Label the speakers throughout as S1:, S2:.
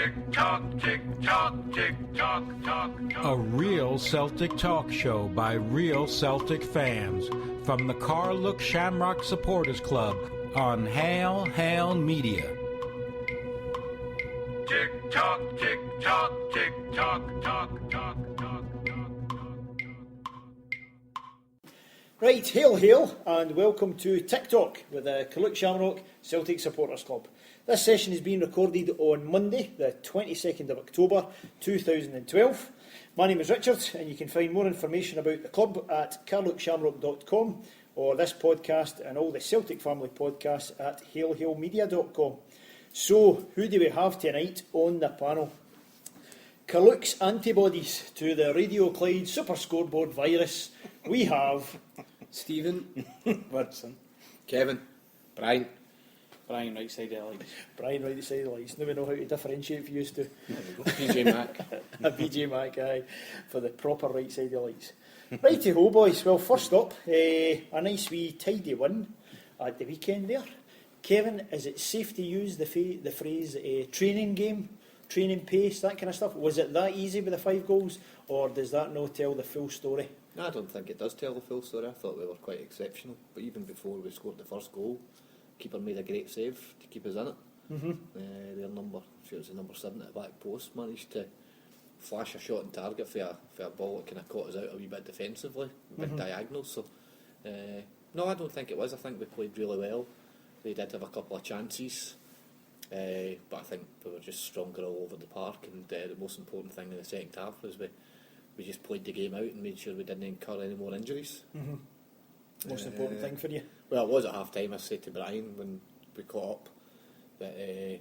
S1: Tic Talk, Tic Talk, Tic Talk, Talk.
S2: A real Celtic talk show by real Celtic fans from the Carluke Shamrock Supporters Club on Hail Hail Media.
S1: Tic Talk, Tic Talk, Tic Talk, Talk, Talk, Talk.
S3: Right, hail hail and welcome to Tic Talk with the Carluke Shamrock Celtic Supporters Club. This session is being recorded on Monday, the 22nd of October 2012. My name is Richard and you can find more information about the club at carlukeshamrock.com or this podcast and all the Celtic family podcasts at hailhailmedia.com. So, who do we have tonight on the panel? Carluke's antibodies to the Radio Clyde Super Scoreboard virus. We have
S4: Stephen, Vincent, Kevin, Brian right side of the lights.
S3: Brian right side of the lights. Now we know how to differentiate if you used to.
S4: There we go. BJ Mac.
S3: A BJ Mac, aye, for the proper right side of the lights. Righty-ho, boys. Well, first up, a nice wee tidy win at the weekend there. Kevin, is it safe to use the phrase training game, training pace, that kind of stuff? Was it that easy with the 5 goals, or does that not tell the full story?
S5: No, I don't think it does tell the full story. I thought we were quite exceptional. But even before we scored the first goal, keeper made a great save to keep us in it. Their number, I'm sure it was the number 7 at the back post, managed to flash a shot on target for a ball that kind of caught us out a wee bit defensively, big diagonal. So, no, I don't think it was. I think we played really well. They did have a couple of chances, but I think we were just stronger all over the park. And the most important thing in the second half was we just played the game out and made sure we didn't incur any more injuries.
S3: Most important thing for you?
S5: Well, it was at half time. I said to Brian when we caught up that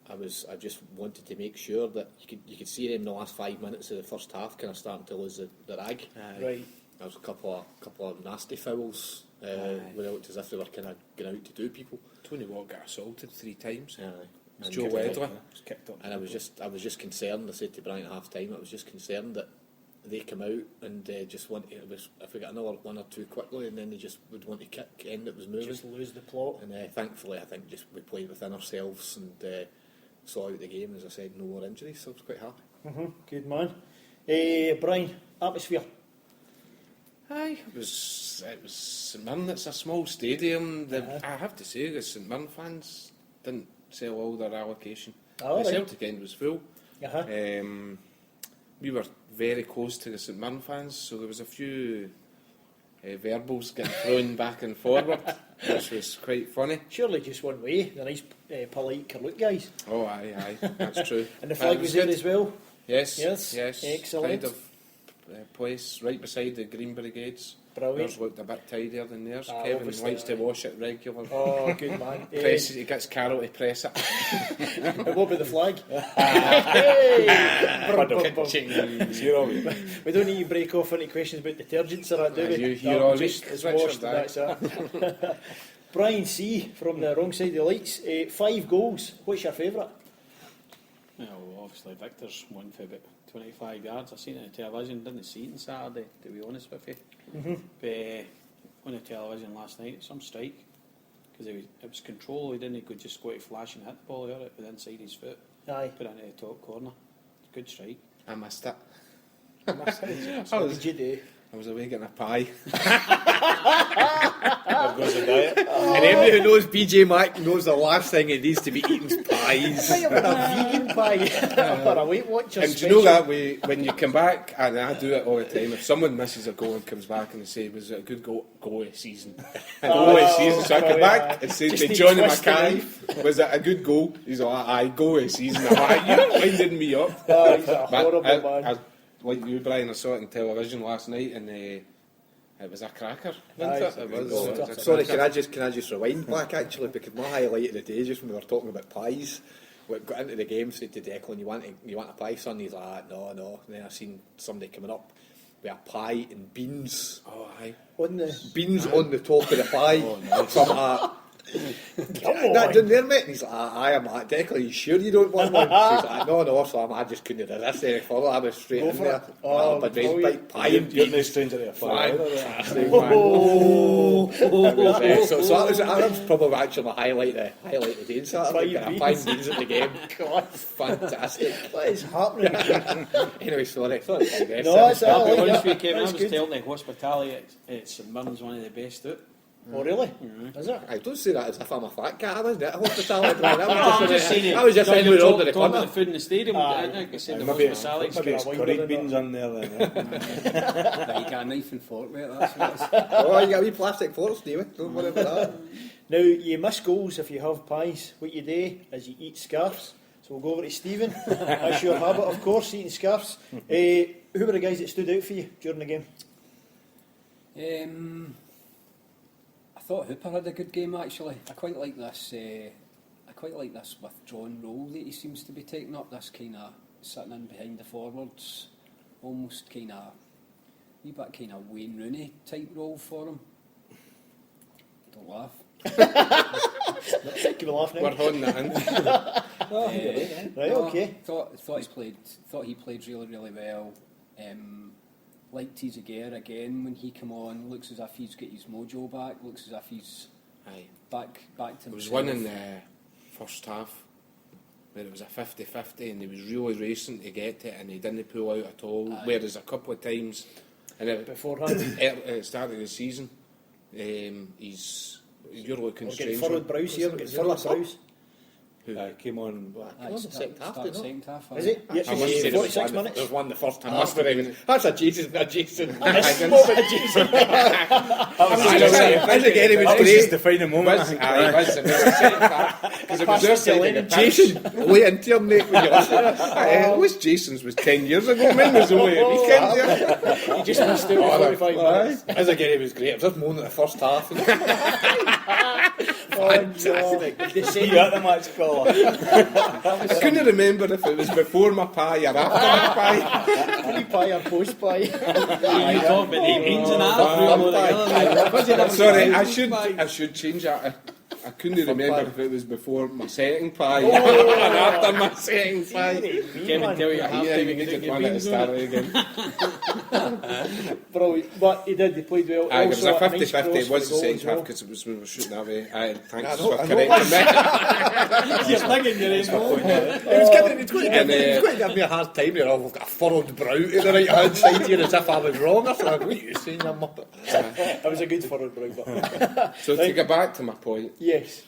S5: I just wanted to make sure that you could see them in the last 5 minutes of the first half kind of starting to lose the rag.
S3: Right.
S5: There was a couple of nasty fouls where it looked as if they were kind of going out to do people.
S4: Tony Watt got assaulted 3 times.
S5: And
S4: Joe Wedley was
S3: kicked up.
S5: And I was just concerned. I said to Brian at half time, I was just concerned that they come out and just want to, if we got another one or two quickly, and then they just would want to kick end that was moving.
S3: Just lose the plot.
S5: And thankfully, I think just we played within ourselves and saw out the game. As I said, no more injuries, so I was quite happy.
S3: Good man. Brian, atmosphere.
S4: Aye, it was St Mirren. It's a small stadium. I have to say, the St Mirren fans didn't sell all their allocation.
S3: Oh,
S4: the
S3: right.
S4: Celtic end was full. We were very close to the St Mirren fans, so there was a few verbals getting thrown back and forward, which was quite funny.
S3: Surely just one way, the nice polite Carluke guys.
S4: Oh, aye, that's true.
S3: And the flag was there as well?
S4: Yes.
S3: Excellent.
S4: Pride of place right beside the Green Brigades.
S3: Brilliant.
S4: Theirs looked a bit tidier than theirs. Kevin
S3: obviously,
S4: likes to wash it regularly.
S3: Oh, good man.
S4: He gets Carol to press it.
S3: And what about the flag? We don't need to break off into questions about detergents or that, do we?
S4: You're all
S3: just
S4: right.
S3: it's washed and that's it. Brian C. from the wrong side of the lights. 5 goals. What's your favourite?
S6: Well, obviously Victor's one for about 25 yards. I seen it on television, didn't see it on Saturday, to be honest with you. But on the television last night, some strike, because it was control. He didn't go just go to flash and hit the ball out with inside his foot.
S3: Aye.
S6: Put it into the top corner. Good strike.
S4: I missed it.
S3: What did you do?
S4: I was away getting a pie.
S5: There goes the diet. And everybody who knows BJ Mac knows the last thing he needs to be eating is pies.
S3: I have a vegan pie or a Weight Watchers
S4: And do you know that way, when you come back, and I do it all the time, if someone misses a goal and comes back and they say, was it a good goal of season? Goal of season. So I come back and say
S3: Just
S4: to Johnny
S3: twist the
S4: Mackay, was it a good goal? He's like, aye, goal of season. I'm like, you're winding me up.
S3: Oh, he's a
S4: But
S3: horrible man.
S4: like you, Brian, I saw it on television last night, and it was a cracker, wasn't it? It was.
S5: Sorry, can I just rewind back actually, because my highlight of the day, just when we were talking about pies, we got into the game, said to Declan, you want a pie, son? He's like, no. And then I seen somebody coming up with a pie and beans.
S4: Oh, aye.
S3: On the
S5: Beans on the top of the pie.
S4: Oh, nice.
S5: From
S3: Come on.
S5: That done there, mate. And he's like, I am like, Declan, are you sure you don't want one? He's like, no, so I just couldn't resist any further. I was straight
S3: Go
S5: in
S3: for
S5: there.
S3: it. Oh,
S5: But
S3: brilliant.
S5: pie and
S7: You're no
S5: beans.
S7: stranger to a fire.
S5: Fantastic, man.
S3: Oh,
S5: So that was probably actually my highlight of the day. So
S3: Pie
S5: I
S3: and
S5: pie and beans at the game.
S3: God.
S5: Fantastic.
S3: What is happening?
S5: Anyway, sorry. I guess.
S3: No, it's
S6: I'll
S3: all
S6: be
S3: right.
S6: honest with you, Kevin, I
S3: That's
S6: was
S3: good.
S6: telling the hospitality at St Mirren's one of the best out.
S3: Oh, really? Is it?
S5: I don't say that as if I'm a fat cat. I wasn't at a hospitality. Man.
S6: I'm just saying
S5: I was just saying we were over the
S6: talking about
S5: corner.
S6: the food in the stadium.
S3: Aye.
S6: I think I said the
S7: Maybe
S6: hospitality's
S7: it's
S3: wider
S7: curried
S3: than
S7: beans on there then. Eh?
S8: You got a knife and fork, mate. That's what it is.
S5: Oh, you got a wee plastic forks, David. Don't worry about that.
S3: Now, you miss goals if you have pies. What you do is you eat scarves. So we'll go over to Stephen. That's your habit, of course, eating scarves. Who were the guys that stood out for you during the game?
S8: I thought Hooper had a good game actually. I quite like this withdrawn role that he seems to be taking up. This kind of sitting in behind the forwards, almost kind of wee bit kind of Wayne Rooney type role for him. Don't laugh.
S3: Give a laugh now.
S4: We're holding that in.
S3: Right, okay.
S8: Thought he played really well. Liked his gear again when he came on. Looks as if he's got his mojo back. Looks as if he's
S4: Aye.
S8: back to
S4: There was
S8: himself.
S4: one in the first half where it was a 50-50 and he was really racing to get to it and he didn't pull out at all.
S8: Aye.
S4: Whereas a couple of times and
S3: Beforehand.
S4: at the start of the season, you're looking
S3: We're getting
S4: strange.
S3: furrowed brows here. We're getting furrowed brows.
S7: Came on.
S8: Aye,
S5: second half,
S8: start
S5: didn't it?
S8: second half.
S3: Is it? Yes,
S4: I must say
S3: it's
S4: there was
S3: 46
S4: one,
S3: minutes.
S5: There's one the first time.
S4: Must have been.
S5: That's a Jason.
S3: Spot a Jason.
S5: As again, he was
S7: That was just
S5: great.
S7: the final moment. I think.
S4: It was the second half because it was their side of the pitch.
S5: Jason, wait until mate when you listen to this.
S4: It was Jason's was 10 years ago. Mine was only a weekend there.
S3: He just missed out 45 minutes.
S5: As again, he was great. It was just moaning at the first half.
S3: Fantastic.
S7: You got the match caller.
S4: I couldn't remember if it was before my pie or after my pie.
S3: Pre pie or post pie.
S6: You talk about the beans and that.
S4: Sorry, I should change that. I couldn't remember if it was before my setting pie or after my setting pie.
S6: Kevin, tell you
S4: Yeah,
S6: half
S4: you
S6: time
S4: needed one at the start again.
S3: Brilliant. But he did, he played well.
S4: Aye, it was a
S3: Also, nice
S4: 50-50.
S3: cross
S4: It was
S3: for
S4: the
S3: goal
S4: second
S3: as
S4: half
S3: well.
S4: because we were shooting that way. Aye, thanks
S5: I know,
S4: for
S5: I know.
S4: correcting me.
S6: You're plugging your own hole.
S5: He's going to give me a hard time here. I've got a furrowed brow to the right hand side here as if I was wrong. I thought, what are you saying, you muppet?
S3: That was a good forward break. But
S4: So to get back to my point,
S3: yes.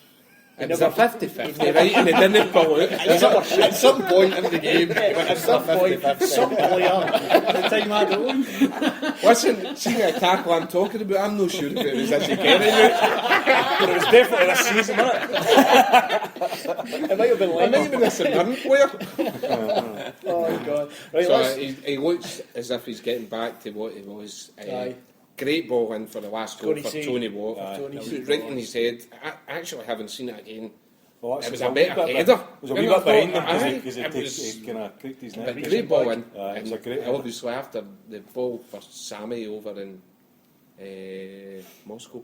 S4: it was a 50-50, right? And it didn't pull out.
S5: At some point in the game,
S3: At some point, some player.
S6: The time I don't.
S4: Listen, see the tackle I'm talking about, I'm not sure if it was Izzy Kerry route.
S7: But it was definitely this season, wasn't it?
S3: It might have been
S4: I might
S3: like
S4: have been a St Mirren player.
S3: oh god. Right,
S4: So
S3: let's
S4: he looks as if he's getting back to what he was.
S3: Aye.
S4: Great ball in for the last goal
S3: Tony
S4: for
S3: Say.
S4: Tony Watt.
S3: Tony
S4: It was
S3: Say.
S4: right in his head. I actually haven't seen it again.
S7: Well,
S4: It was
S7: actually,
S4: a better
S7: bit-
S4: header.
S7: It was a wee
S4: You know,
S7: bit behind him
S4: aye,
S7: because
S4: it was-
S7: he kind of cricked his
S4: But
S7: neck.
S4: great ball in.
S7: Aye, it was a
S4: And
S7: great header.
S4: obviously after the ball for Sammy over in Moscow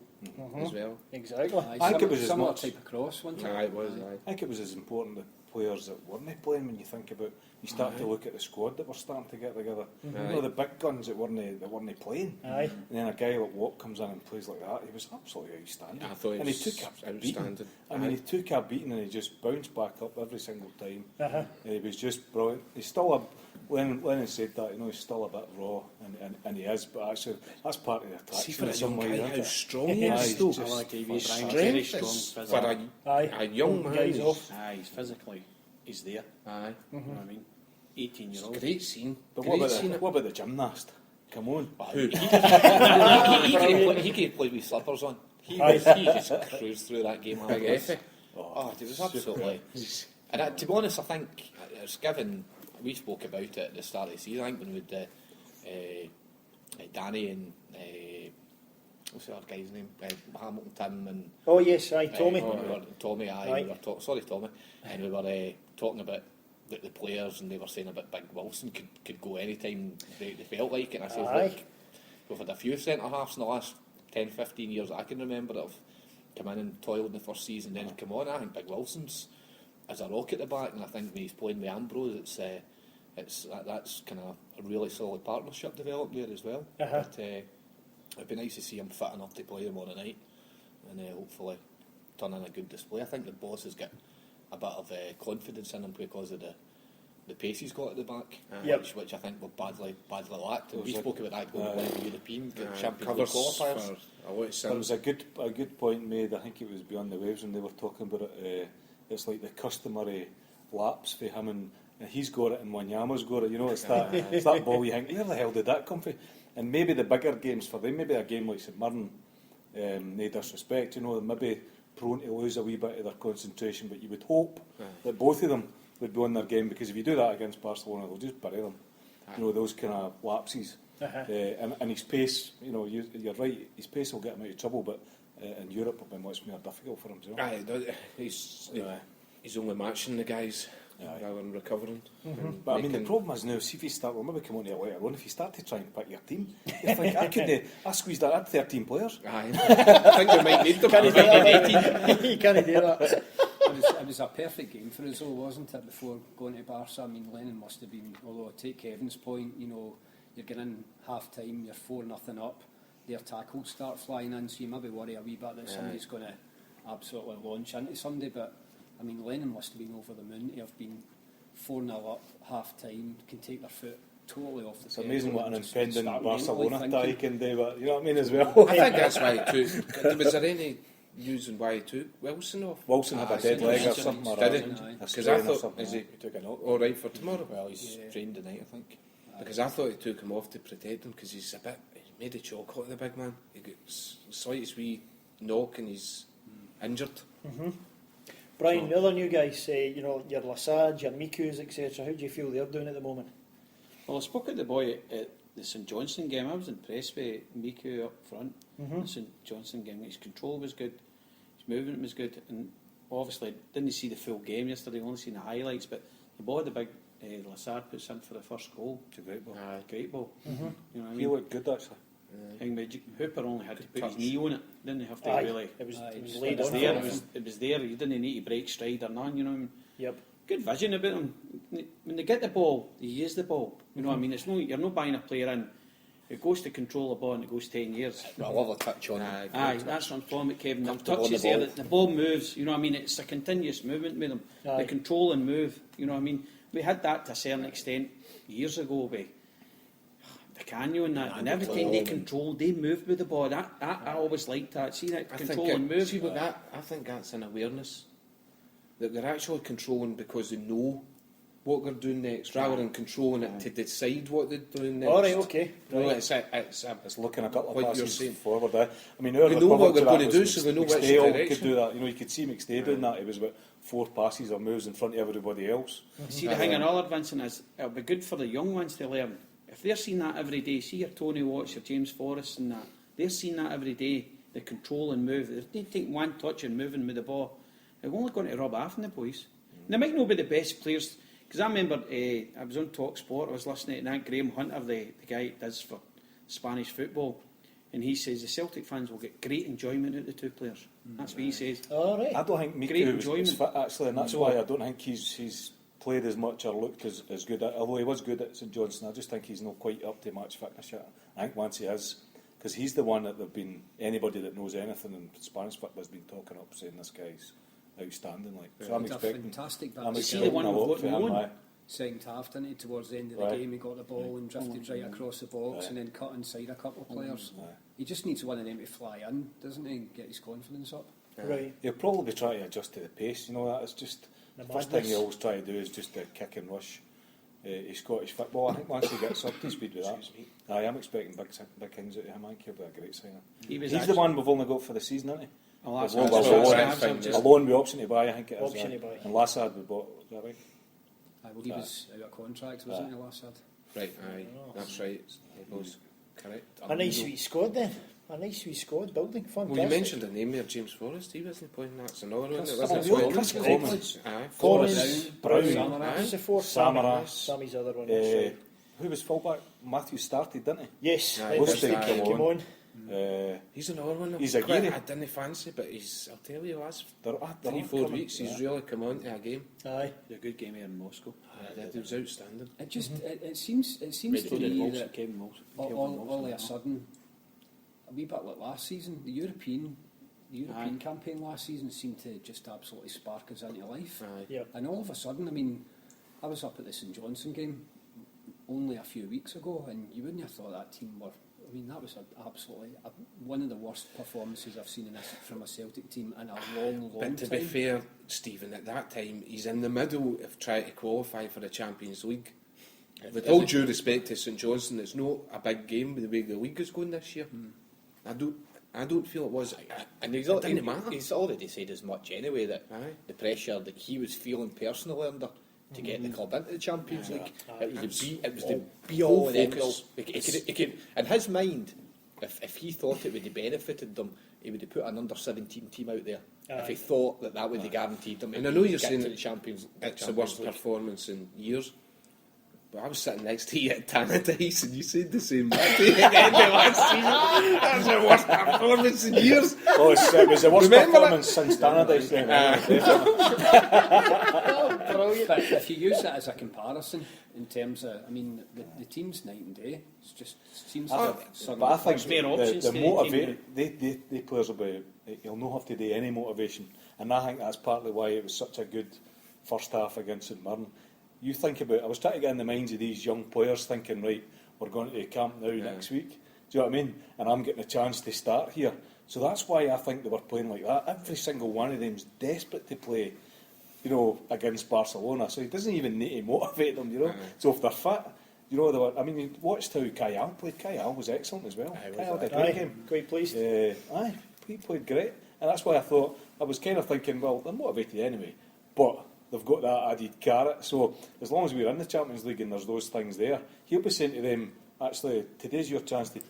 S4: as well.
S3: exactly.
S7: I think it was as
S8: similar
S7: much-
S8: type of cross, wasn't it?
S4: Aye, it was.
S7: I think it was as important the players that weren't playing when you think about. You start to look at the squad that were starting to get together. You know, the big guns that weren't playing.
S3: Aye.
S7: And then a guy like Watt comes in and plays like that. He was absolutely outstanding.
S4: I thought he
S7: and
S4: was
S7: he took a beating.
S4: outstanding.
S7: I mean, he took a beating and he just bounced back up every single time.
S3: Uh-huh.
S7: And he was just brilliant. He's still Lennon said that, you know, he's still a bit raw, and he is, but actually that's part of the
S4: See
S7: attraction
S4: for
S7: in
S4: a
S7: some
S4: young
S7: way.
S4: guy,
S7: isn't
S4: how
S7: it?
S4: strong he
S7: Aye,
S4: is
S7: he's
S4: though.
S7: just-
S6: I like
S4: For
S6: Davy Bryan, very
S4: strength
S6: strong
S4: is for
S6: physical.
S3: Aye.
S4: a young man.
S3: Guys
S4: he's-
S3: off.
S6: Aye, he's physically, he's there.
S4: Aye.
S6: You know what I mean? 18-year-old.
S4: Great scene.
S7: But
S4: Great
S7: what
S4: scene.
S7: about the gymnast? Come on.
S4: Who?
S5: He could play with slippers on. He just cruised through that game.
S4: Big Effie.
S5: Oh, it was absolutely. And to be honest, I think it was given. We spoke about it at the start of the season. I think when with Danny and what's the other guy's name? Hamilton, Tim, and
S3: Oh yes, aye, Tommy.
S5: Tommy.
S3: Aye.
S5: We were sorry, Tommy, and we were talking about the players, and they were saying about Big Wilson could go anytime they felt like it. And I said,
S3: Aye.
S5: look, we've had a few centre halves in the last 10, 15 years that I can remember of come in and toiled in the first season, then come on. I think Big Wilson's as a rock at the back, and I think when he's playing with Ambrose, that's kind of a really solid partnership developed there as well. But it'd be nice to see him fit enough to play tomorrow night, and hopefully turn in a good display. I think the boss has got a bit of confidence in him because of the pace he's got at the back, which I think were badly lacked. And we spoke about that going to the European Champions League qualifiers.
S7: There was a good point made. I think it was Beyond the Waves when they were talking about it. It's like the customary lapse for him, and he's got it and Wanyama's got it. You know, it's that ball you think, where the hell did that come from? And maybe the bigger games for them, maybe a game like St Mirren, no disrespect, you know, they're maybe prone to lose a wee bit of their concentration, but you would hope that both of them would be on their game, because if you do that against Barcelona, they'll just bury them. You know, those kind of lapses. And his pace, you know, you're right, his pace will get him out of trouble, but in Europe will be much more difficult for him as well.
S4: He's only matching the guys rather than recovering.
S7: But I mean, the problem is now, see if you start, we'll maybe come on to it later on, if you start to try and pick your team, you think, I squeezed that, I had 13 players.
S4: I think we might need them.
S3: You can't do that.
S8: It was a perfect game for us though, wasn't it, before going to Barca? I mean, Lennon must have been, although I take Kevin's point, you know, you're getting in half-time, you're 4-0 up, their tackles start flying in, so you maybe worry a wee bit that somebody's going to absolutely launch into somebody, but I mean, Lennon must have been over the moon to have been 4-0 up, half-time, can take their foot totally off the
S7: It's amazing what an impending Barcelona
S8: mentally
S7: tie can do, but you know what I mean as well.
S4: I think that's why he took. Was there any news on why he took Wilson off?
S7: Wilson had a dead leg or something,
S4: did he?
S7: Because
S4: I thought, is he
S5: took a knock.
S4: all right for tomorrow?
S5: Well, he's trained tonight, I think.
S4: Because I thought he took him off to protect him, because he's he made a chocolate, the big man. He got slightest wee knock and he's injured.
S3: Brian, the other new guys, you know, your Lassad, your Mikus, etc. How do you feel they're doing at the moment?
S6: Well, I spoke to the boy at the St Johnstone game. I was impressed with Miku up front. The St Johnstone game, his control was good, his movement was good, and obviously didn't see the full game yesterday, only seen the highlights, but the ball the big Lassad puts in for the first goal.
S7: It's a great ball.
S6: Great ball. You know what I
S7: He
S6: mean?
S7: looked good actually.
S6: Hooper only had to put his knee on it, didn't he have to really?
S3: It was
S6: It
S3: laid
S6: was
S3: on
S6: there.
S3: for him.
S6: It was there. You didn't need to break stride or none. You know what I mean?
S3: Yep.
S6: Good vision about him. When they get the ball, they use the ball. You know what I mean? It's no, you're not buying a player in. It goes to control the ball and it goes 10 years.
S5: I love a touch on it.
S6: That's what I'm talking about, Kevin. The
S5: Comfortable
S6: touch is
S5: on the
S6: there.
S5: ball.
S6: The ball moves. You know what I mean? It's a continuous movement with them. They control and move. You know what I mean? We had that to a certain extent years ago with the Canyon and that. And every time they control, they move with the ball. I always liked that. See that control and move.
S4: See what that? I think that's an awareness that they're actually controlling because they know what they're doing next, rather than controlling it to decide what they're doing next.
S3: All right, okay.
S4: No,
S3: Right.
S4: it's
S7: Looking a couple
S4: what
S7: of
S4: you're
S7: passes
S4: saying.
S7: forward. I mean,
S4: They know what they're going to do, so they know which
S7: McStay
S4: direction.
S7: could do that. You know, you could see McStay doing that. It was about 4 passes or moves in front of everybody else.
S6: See, the thing another, Vincent, is it'll be good for the young ones to learn. If they're seeing that every day, see your Tony Watts, your James Forrest and that, they're seeing that every day, the control and move. If they take one touch and moving with the ball, they're only going to rub off on the boys. And they might not be the best players, because I remember I was on Talk Sport, I was listening to that Graham Hunter, the guy that does for Spanish football, and he says the Celtic fans will get great enjoyment out of the two players. That's what he says.
S3: All right.
S7: I don't think
S6: Great
S7: Miku was
S6: enjoyment.
S7: fit actually, and that's why I don't think he's played as much or looked as good. Although he was good at St Johnstone, I just think he's not quite up to match fitness yet. I think once he is, because he's the one that they've been, anybody that knows anything in Spanish football has been talking up, saying this guy's outstanding. Like, so I'm
S8: He had a
S7: expecting.
S8: fantastic
S7: I'm
S8: back.
S6: See the one
S7: expecting a
S6: we've
S7: lot
S6: got
S7: for him.
S6: known?
S7: aye.
S8: Second half, didn't he? Towards the end of the
S7: Right.
S8: game, he got the ball and drifted right across the box and then cut inside a couple of players.
S7: Aye.
S8: He just needs one of them to fly in, doesn't he? And get his confidence up.
S3: Right.
S7: He'll probably be trying to adjust to the pace. You know, that is just
S3: The
S7: the first thing
S3: madness.
S7: you always try to do is just to kick and rush. His Scottish football. I think once he gets up to speed with that, I am expecting big things out of him. I think he'll be a great signing. He's the one we've only got for the season, isn't he?
S6: Oh, that's
S7: Well,
S6: that's
S7: well,
S6: what
S7: well,
S6: I'm saying,
S7: a
S6: just-
S7: loan with option to buy, I think it is.
S3: Option to buy.
S7: And Lassad we bought, is that right?
S8: Well, he was out of contract, wasn't he, last had?
S4: Right, aye, that's right. He was correct.
S3: A nice wee squad then. A nice wee squad building. Fantastic.
S4: Well, you mentioned a name there, James Forrest. He wasn't playing. That's another one.
S8: Chris-
S4: That wasn't
S7: oh, really?
S4: Scotland.
S7: Chris Coleman.
S4: Aye.
S3: Forrest,
S7: Brown,
S8: Samaras.
S3: Who's the fourth?
S7: Samaras.
S3: Sammy's other one.
S7: Who was fullback? Matthew started, didn't he?
S3: Yes,
S4: Aye,
S3: Matthew
S7: Lustig
S3: came
S7: came
S3: on.
S4: He's another one.
S7: He's a
S4: Quite-
S7: geary.
S4: I didn't fancy, but I'll tell you, last
S7: They're
S4: 3-4 weeks, he's really come on to a game.
S3: Aye.
S6: A good game here in Moscow.
S4: It was outstanding.
S8: It just it seems to
S6: Including
S8: me
S6: Wilson,
S8: that
S6: Kevin Wilson.
S8: all of a sudden, a wee bit like last season, the European campaign last season seemed to just absolutely spark us into life.
S4: Aye.
S3: Yep.
S8: And all of a sudden, I mean, I was up at the St Johnstone game only a few weeks ago, and you wouldn't have thought that team were. I mean, that was one of the worst performances I've seen from a Celtic team in a long
S4: But
S8: time.
S4: to be fair, Stephen, at that time, he's in the middle of trying to qualify for the Champions League. With all due respect to St Johnstone, it's not a big game with the way the league is going this year. I don't feel it was.
S5: And
S4: It didn't matter.
S5: he's already said as much anyway, that
S4: Aye.
S5: the pressure that he was feeling personally under to get the club into the Champions League, it was the be all and end all. He could, in his mind, if he thought it would have benefited them, he would have put an under-17 team out there. If he thought that would have guaranteed them,
S4: And I know you're
S5: get
S4: saying
S5: to the Champions.
S4: It's the worst performance in years. But I was sitting next to you at Tannadice and you said the same that day at the end of last season. That's the worst performance in years.
S7: Oh, it was the worst
S4: Remember
S7: performance since Tannadice then.
S8: But if you use that as a comparison in terms of, I mean, the team's night and day. It just seems to
S7: But I think
S6: There's more options
S7: the
S6: to
S7: motivate, they players will be, he'll not have to do any motivation. And I think that's partly why it was such a good first half against St Mirren. You think about, I was trying to get in the minds of these young players thinking, right, we're going to Camp Nou next week. Do you know what I mean? And I'm getting a chance to start here. So that's why I think they were playing like that. Every single one of them's desperate to play, against Barcelona. So he doesn't even need to motivate them, So if they're fit, they were, I mean, you watched how Kyle played. Kyle was excellent as well. Kyle had a great game.
S3: Quite pleased.
S7: Aye, he played great. And that's why I was kind of thinking, well, they're motivated anyway, but they've got that added carrot. So as long as we're in the Champions League and there's those things there, he'll be saying to them, actually, today's your chance to,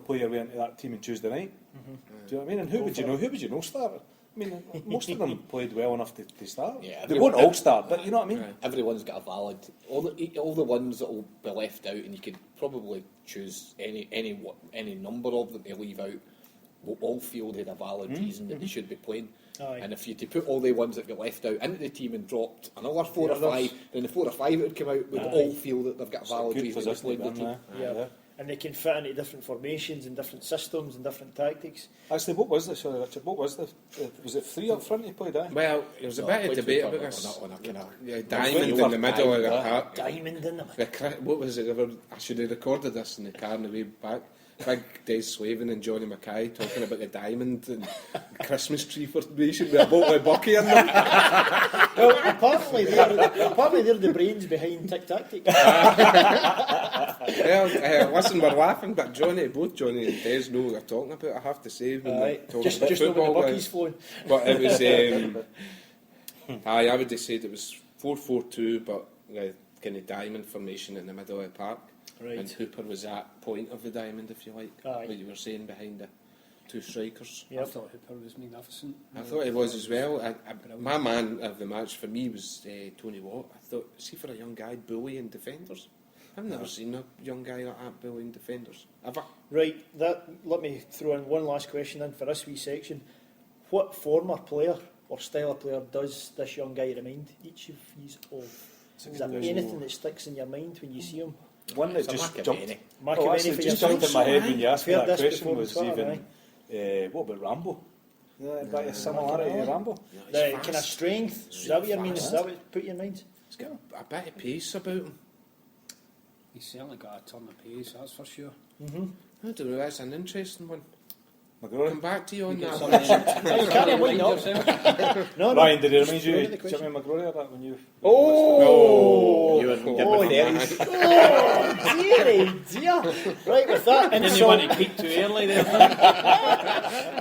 S7: play your way into that team on Tuesday night. Do you know what I mean? And who would you know start? I mean, most of them played well enough to start.
S5: Yeah,
S7: they won't all start, but you know what I mean?
S5: Everyone's got a valid. All the ones that will be left out, and you could probably choose any number of them to leave out, will all feel they had a valid reason that they should be playing.
S3: Aye.
S5: And if you to put all the ones that got left out into the team and dropped another 4 or 5, then the 4 or 5 that would come out would all feel that they've got a valid
S7: Good
S5: reason to
S7: position
S5: play
S7: to
S5: the
S7: be in
S5: team.
S7: there.
S3: Yeah. And they can fit into different formations and different systems and different tactics.
S7: Actually, what was this, Richard? What was was it 3 up front he played,
S4: Well, there was a bit of debate about this. Diamond in the middle of the park.
S3: Diamond in them.
S4: What was it? I should have recorded this in the car on the way back. Big Des Swaven and Johnny Mackay talking about the diamond and Christmas tree formation with a bottle of bucky in them.
S3: Well, apparently they're the brains behind Tic Talk.
S4: Well, listen, we're laughing, but both Johnny and Des know what they're talking about, I have to say. When they're talking
S3: Just
S4: about
S3: know when the
S4: football,
S3: bucky's flowing.
S4: But it was, I would have said it was 4-4-2, but kind of diamond formation in the middle of the park.
S3: Right.
S4: And Hooper was at point of the diamond, if you like,
S3: Aye.
S4: what you were saying behind the 2 strikers.
S8: I thought Hooper was magnificent.
S4: I thought he was as well. My man of the match for me was Tony Watt. I thought, see, for a young guy bullying defenders, I've never seen a young guy like that bullying defenders ever.
S3: Right, let me throw in one last question in for this wee section. What former player or style of player does this young guy remind each of you of? Is there anything that sticks in your mind when you see him?
S7: One that
S5: So
S7: just
S5: Machiavelli.
S7: jumped.
S3: Machiavelli
S7: Actually,
S3: for
S7: just
S3: yourself?
S7: jumped in my head when you asked me
S3: I've heard
S7: that
S3: this
S7: question
S3: before
S7: was
S3: on Twitter,
S7: even, what about Rambo? That is similarity to Rambo.
S3: The kind of strength, is that what you mean? Is that what put you in mind?
S4: He's got a bit of pace about him.
S8: He's certainly got a ton of pace, that's for sure.
S4: I don't know, that's an interesting one.
S7: McGrory?
S4: Come back to you on that.
S3: Carry on, why not? No.
S7: Ryan, did it remind you
S3: Repeat the
S7: of
S3: question.
S7: Jimmy McGrory or that when you...
S5: You were
S3: Oh,
S5: there.
S3: Oh, dear. Right, with that
S6: Didn't you want
S3: insult,
S6: to peak too early there?
S3: with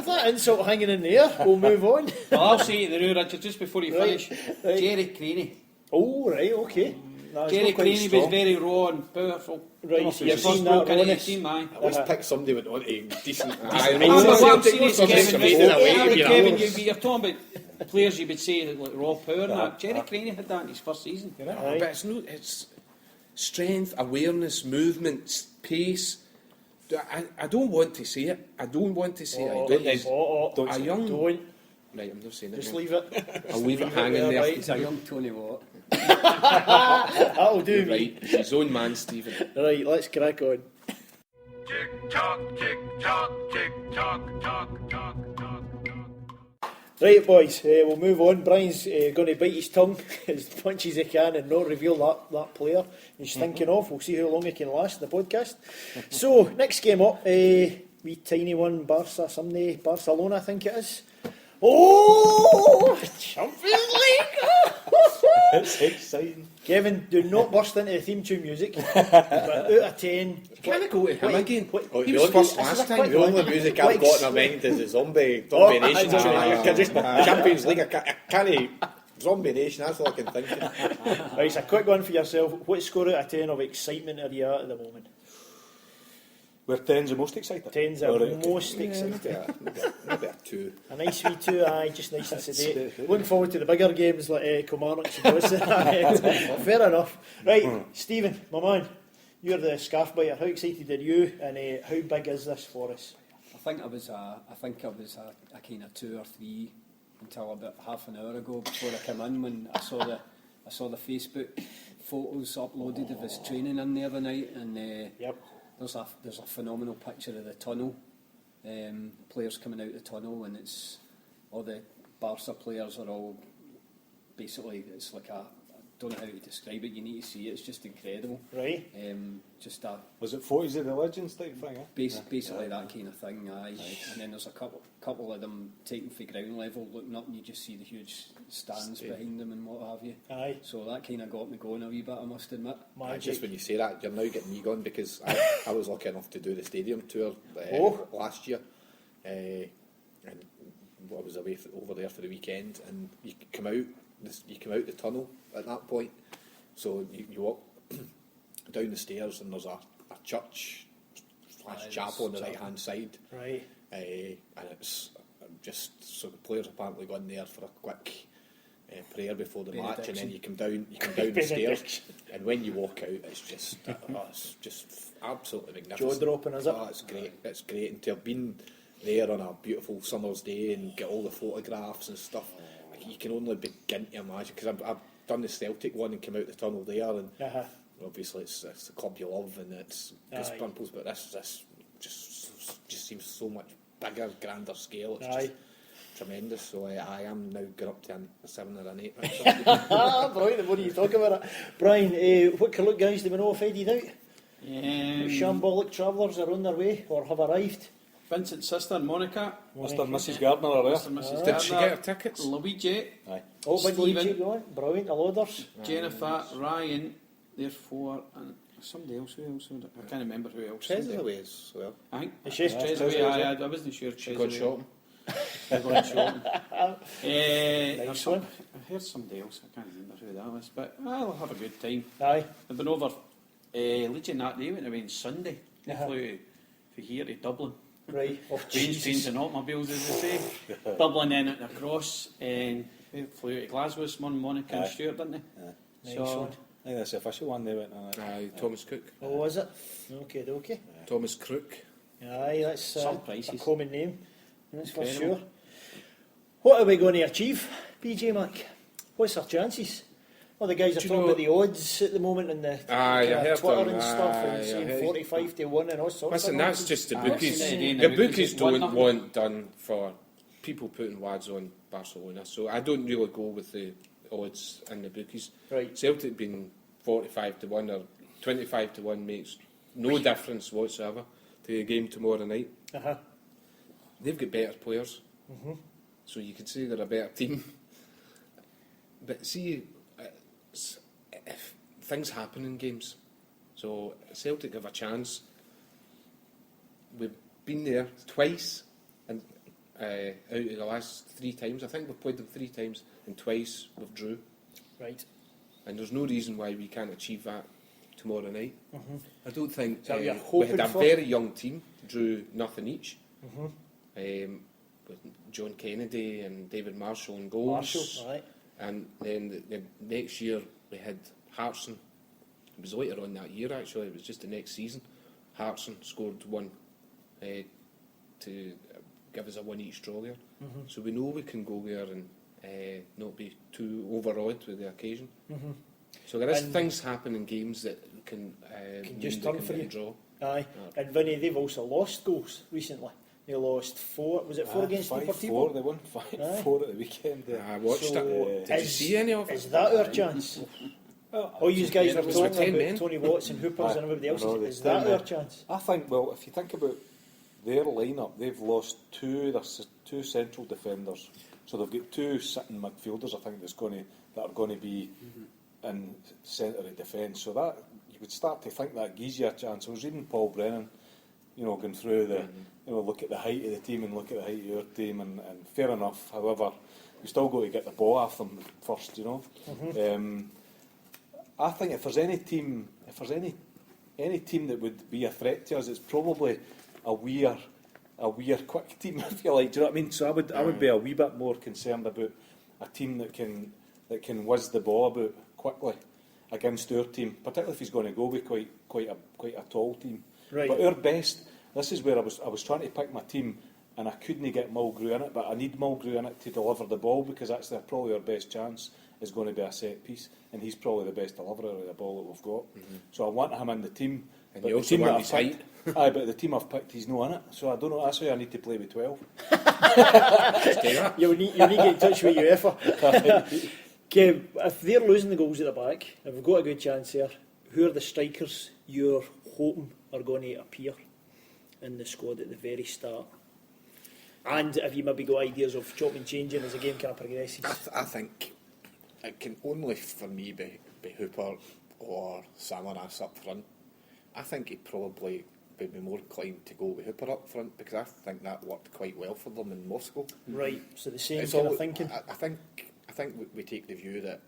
S3: that insult hanging in the air, we'll move on.
S6: Well, I'll say it the rule, Richard, just before you
S3: Right,
S6: finish.
S3: right.
S6: Jerry Craney.
S3: Oh, right, okay. No, it's
S6: Jerry
S3: not quite
S6: Craney was
S3: strong.
S6: very raw and powerful.
S3: Right,
S6: Don't know if
S3: so
S6: it was
S3: you've
S6: first
S3: seen that
S6: broke into the
S3: rawness.
S6: team, aye.
S5: At least pick somebody with on a decent.
S4: Aye,
S6: No,
S4: no,
S6: but
S4: no,
S6: I'm
S4: no,
S6: serious,
S4: no,
S6: Kevin.
S4: no,
S6: Right,
S5: no,
S6: Kevin,
S5: no,
S6: Kevin,
S5: no.
S6: you're talking about players you would say like raw power and that. Jerry Craney had that in his first season.
S4: But it's strength, awareness, movement, pace. I don't want to say it. I don't want to say it.
S3: Don't
S4: a
S3: say
S4: young...
S3: it. Don't.
S4: Right, I'm not saying it.
S3: Just
S4: no.
S3: leave it.
S4: I'll leave it hanging
S3: there,
S4: there.
S3: right.
S8: He's a young Tony Watt.
S3: That'll do
S4: You're
S3: me.
S4: right. He's his own man, Stephen.
S3: Right, let's crack on.
S1: Tick tock, tick tock, tick tock, tock, tock, tock, tock.
S3: Right, boys, we'll move on. Brian's going to bite his tongue as much as he can and not reveal that player he's thinking of. We'll see how long he can last in the podcast. So, next game up, wee tiny one, Barcelona, I think it is. Oh, Champions League!
S7: It's exciting.
S3: Kevin, do not burst into the theme tune music. But out of 10.
S4: Can I go to him again?
S5: Oh,
S4: He
S5: the
S4: was
S5: only-
S4: first last time.
S5: The only music I've got in my mind is the Zombie Nation. Champions League. I can't. Zombie Nation. That's all I can think of.
S3: Right, so a quick one for yourself. What score out of 10 of excitement are you at the moment?
S7: We're 10's the most excited.
S3: 10's are
S7: All right, okay.
S3: most excited.
S5: Maybe a 2.
S3: A nice wee 2, aye, just nice and sedate. Looking forward to the bigger games like Kilmarnock and Boisterous. Fair enough. Right, Stephen, my man, you're the scarf biter. How excited are you, and how big is this for us?
S8: I think I was a kind of 2 or 3 until about half an hour ago before I came in, when I saw the Facebook photos uploaded of his training in there the night, and
S3: Yep.
S8: there's a phenomenal picture of the tunnel, players coming out the tunnel, and it's all the Barca players are all basically, it's like I don't know how to describe it. You need to see it. It's just incredible.
S3: Right.
S8: Just a
S7: Was it 40s of the Legends type thing?
S8: basically that kind of thing. Aye. And then there's a couple of them taken for ground level, looking up, and you just see the huge stands behind them and what have you.
S3: Aye.
S8: So that kind of got me going a wee bit, I must admit.
S3: Magic.
S5: Just when you say that, you're now getting me going, because I was lucky enough to do the stadium tour last year, and I was away over there for the weekend, and you come out the tunnel at that point, so you walk down the stairs, and there's a church / chapel on the right hand side,
S3: Right.
S5: and it's just, so the players apparently go in there for a quick prayer before the match, and then you come down the stairs, and when you walk out, it's just absolutely magnificent.
S3: Jaw-dropping, is it?
S5: Oh, it's great, and to have been there on a beautiful summer's day and get all the photographs and stuff, you can only begin to imagine, because I've done the Celtic one and come out the tunnel there, and obviously it's the club you love, and it's goosebumps, but this just seems so much bigger, grander scale. It's just tremendous. So I am now going up to a 7 or an 8.
S3: Brilliant, the more you talk about it. Brian, what Carluke guys do we know faded out? Shambolic travellers are on their way or have arrived.
S6: Vincent's sister, Monica.
S7: Mr. and Mrs. Gardner are there.
S6: Mr. and Mrs.
S4: Did she
S6: Gardner,
S4: get her tickets?
S6: Luigi,
S7: Aye.
S3: Oh, big
S6: Stephen.
S3: Luigi going. Brilliant, the loaders.
S6: Jennifer, Ryan, therefore, and somebody else. Who else? I can't remember who else.
S5: Treasures away as well.
S6: I think
S3: Is she?
S6: Trezaway. I wasn't sure.
S4: She gone shopping.
S6: Gone shopping.
S3: Nice one.
S6: I heard somebody else. I can't remember who that was, but I'll have a good time.
S3: Aye.
S6: I've been over Legion that day. Went away on Sunday. They flew from here to Dublin.
S3: Right. Oh,
S6: Trains and automobiles, as they say. Dublin, then out and across, and they flew to Glasgow this morning, Monica and Stuart, didn't they?
S3: Nice
S6: So,
S3: one.
S7: I think that's the official one they went on.
S4: Thomas Cook.
S3: Oh, was it? Okay.
S4: Thomas Crook.
S3: Aye, that's
S6: Some
S3: a
S6: prices.
S3: common name. That's for
S6: Incredible.
S3: sure. What are we going to achieve, BJ Mac? What's our chances? Well, the guys are
S4: Do you
S3: talking
S4: know-
S3: about the odds at the moment and the
S4: Aye, I
S3: kinda
S4: heard
S3: Twitter
S4: them.
S3: and stuff,
S4: Aye,
S3: and
S4: I
S3: saying
S4: heard-
S3: 45 to 1 and all sorts
S4: Listen,
S3: of
S4: that's
S3: nonsense.
S4: just the
S6: Aye,
S4: bookies.
S6: that's the
S4: The
S6: bookies
S4: bookies
S6: at one
S4: don't
S6: nothing.
S4: want done for people putting wads on Barcelona, so I don't really go with the odds and the bookies.
S3: Right.
S4: Celtic being 45 to 1 or 25 to 1 makes no difference whatsoever to the game tomorrow night.
S3: Uh-huh.
S4: They've got better players, so you could say they're a better team. But see, if things happen in games, so Celtic have a chance. We've been there twice, and out of the last 3 times, I think we've played them 3 times, and twice we've drew.
S3: Right.
S4: And there's no reason why we can't achieve that tomorrow night. I don't think
S3: So you're
S4: we
S3: hoping
S4: had a
S3: for?
S4: very young team, drew nothing each. With John Kennedy and David Marshall in goals.
S3: Marshall, aye.
S4: And then the next year we had Hartson. It was later on that year actually, it was just the next season. Hartson scored 1 to give us a one each draw there. So we know we can go there and not be too overawed with the occasion. So there is
S3: And
S4: things happen in games that can
S3: just
S4: mean
S3: turn
S4: they
S3: for
S4: can
S3: you.
S4: draw.
S3: Aye, and Vinny, they've also lost goals recently. They lost 4. Was it 4 against
S7: 5-4.
S3: Deportivo?
S7: They won 5-4 at the weekend.
S4: I watched
S3: So,
S4: it. Did you see any of it?
S3: Is that our chance?
S7: Well,
S3: All you guys are
S4: It was
S3: talking
S4: with 10
S3: about
S4: men.
S3: Tony Watts and Hoopers
S7: Aye,
S3: and everybody
S7: I
S3: else.
S7: know,
S3: Is
S7: there's
S3: that
S7: 10
S3: our
S7: men.
S3: chance?
S7: I think, well, if you think about their lineup, they've lost two central defenders. So they've got 2 sitting midfielders, I think, that are going to be in centre of defence. So that you would start to think that gives you a chance. I was reading Paul Brennan, going through the, look at the height of the team and look at the height of your team, and fair enough. However, you still got to get the ball off them first, I think if there's any team that would be a threat to us, it's probably a weir quick team, if you like. Do you know what I mean? So I would be a wee bit more concerned about a team that can whiz the ball about quickly against our team, particularly if he's going to go with quite a tall team.
S3: Right.
S7: But our best. This is where I was trying to pick my team, and I couldn't get Mulgrew in it, but I need Mulgrew in it to deliver the ball, because that's probably our best chance is going to be a set piece, and he's probably the best deliverer of the ball that we've got. So I want him in the team.
S4: And
S7: But
S4: you
S7: the
S4: also
S7: team
S4: want
S7: that
S4: his
S7: I've
S4: height.
S7: picked, aye, but the team I've picked, he's not in it. So I don't know. That's why I need to play with 12.
S3: You'll need to get in touch with UEFA. Okay, if they're losing the goals at the back, if we've got a good chance there, who are the strikers you're hoping are going to appear in the squad at the very start? And have you maybe got ideas of chopping and changing as the game kind of progresses?
S5: I think it can only, for me, be Hooper or Samaras up front. I think he'd probably be more inclined to go with Hooper up front, because I think that worked quite well for them in Moscow.
S3: Right, so the same
S5: It's
S3: kind
S5: all-
S3: of thinking.
S5: I think we take the view that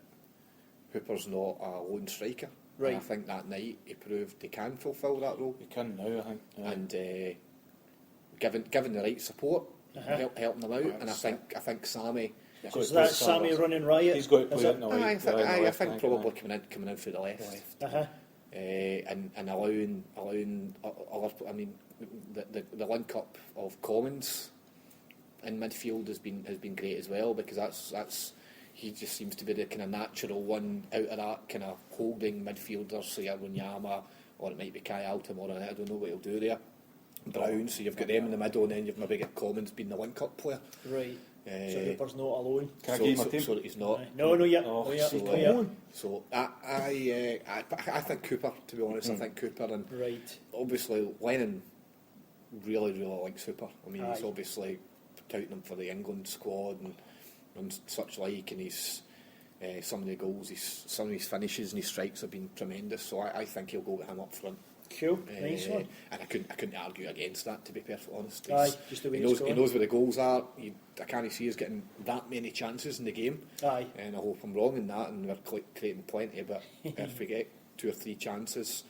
S5: Hooper's not a lone striker.
S3: Right.
S5: And I think that night he proved he can fulfil that role.
S7: You can now, I think. Aye.
S5: And given the right support, helping them out.
S7: Right,
S5: And I think Sammy.
S3: So is that Sammy running riot?
S7: He's got to
S3: Is
S7: play
S3: it?
S7: it now.
S5: I think probably coming in through the left.
S3: Uh-huh.
S5: And allowing other, I mean, the link up of Commons in midfield has been great as well, because that's he just seems to be the kind of natural one out of that kind of holding midfielder, say Wanyama, or it might be Kai Altamore, I don't know what he'll do there. Brown, so you've got them in the middle, and then you've maybe got Commons being the link up player.
S3: Right. So Hooper's not alone.
S7: Can I give him a team?
S5: So that he's not.
S3: No, yet.
S7: Oh,
S3: no, yet.
S7: so,
S3: No, yet.
S5: So I think Cooper, to be honest. I think Cooper, and
S3: Right.
S5: obviously Lennon really likes Hooper. I mean, he's
S3: Aye.
S5: obviously touting him for the England squad and such like, and he's some of the goals, some of his finishes and his strikes have been tremendous. So I think he'll go with him up front.
S3: Cool. Nice one.
S5: And I couldn't argue against that, to be perfectly honest.
S3: Aye, just the way it's
S5: he
S3: going.
S5: knows where the goals are. I can't see us getting that many chances in the game.
S3: Aye.
S5: And I hope I'm wrong in that, and we're creating plenty. But if we get 2 or 3 chances,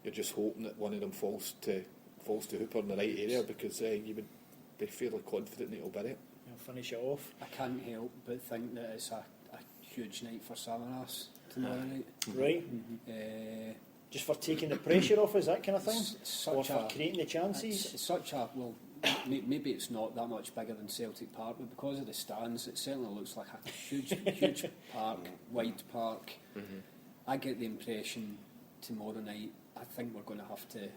S5: you're just hoping that one of them falls to Hooper in the right area, because you would be fairly confident that he'll bid it.
S3: I'll finish it off.
S8: I can't help but think that it's a huge night for Samaras tomorrow night.
S3: Right. Just for taking the pressure off us, that kind of thing? Or for creating the chances?
S8: It's such a, well, maybe it's not that much bigger than Celtic Park, but because of the stands, it certainly looks like a huge park, wide park. I get the impression tomorrow night, I think we're going to have to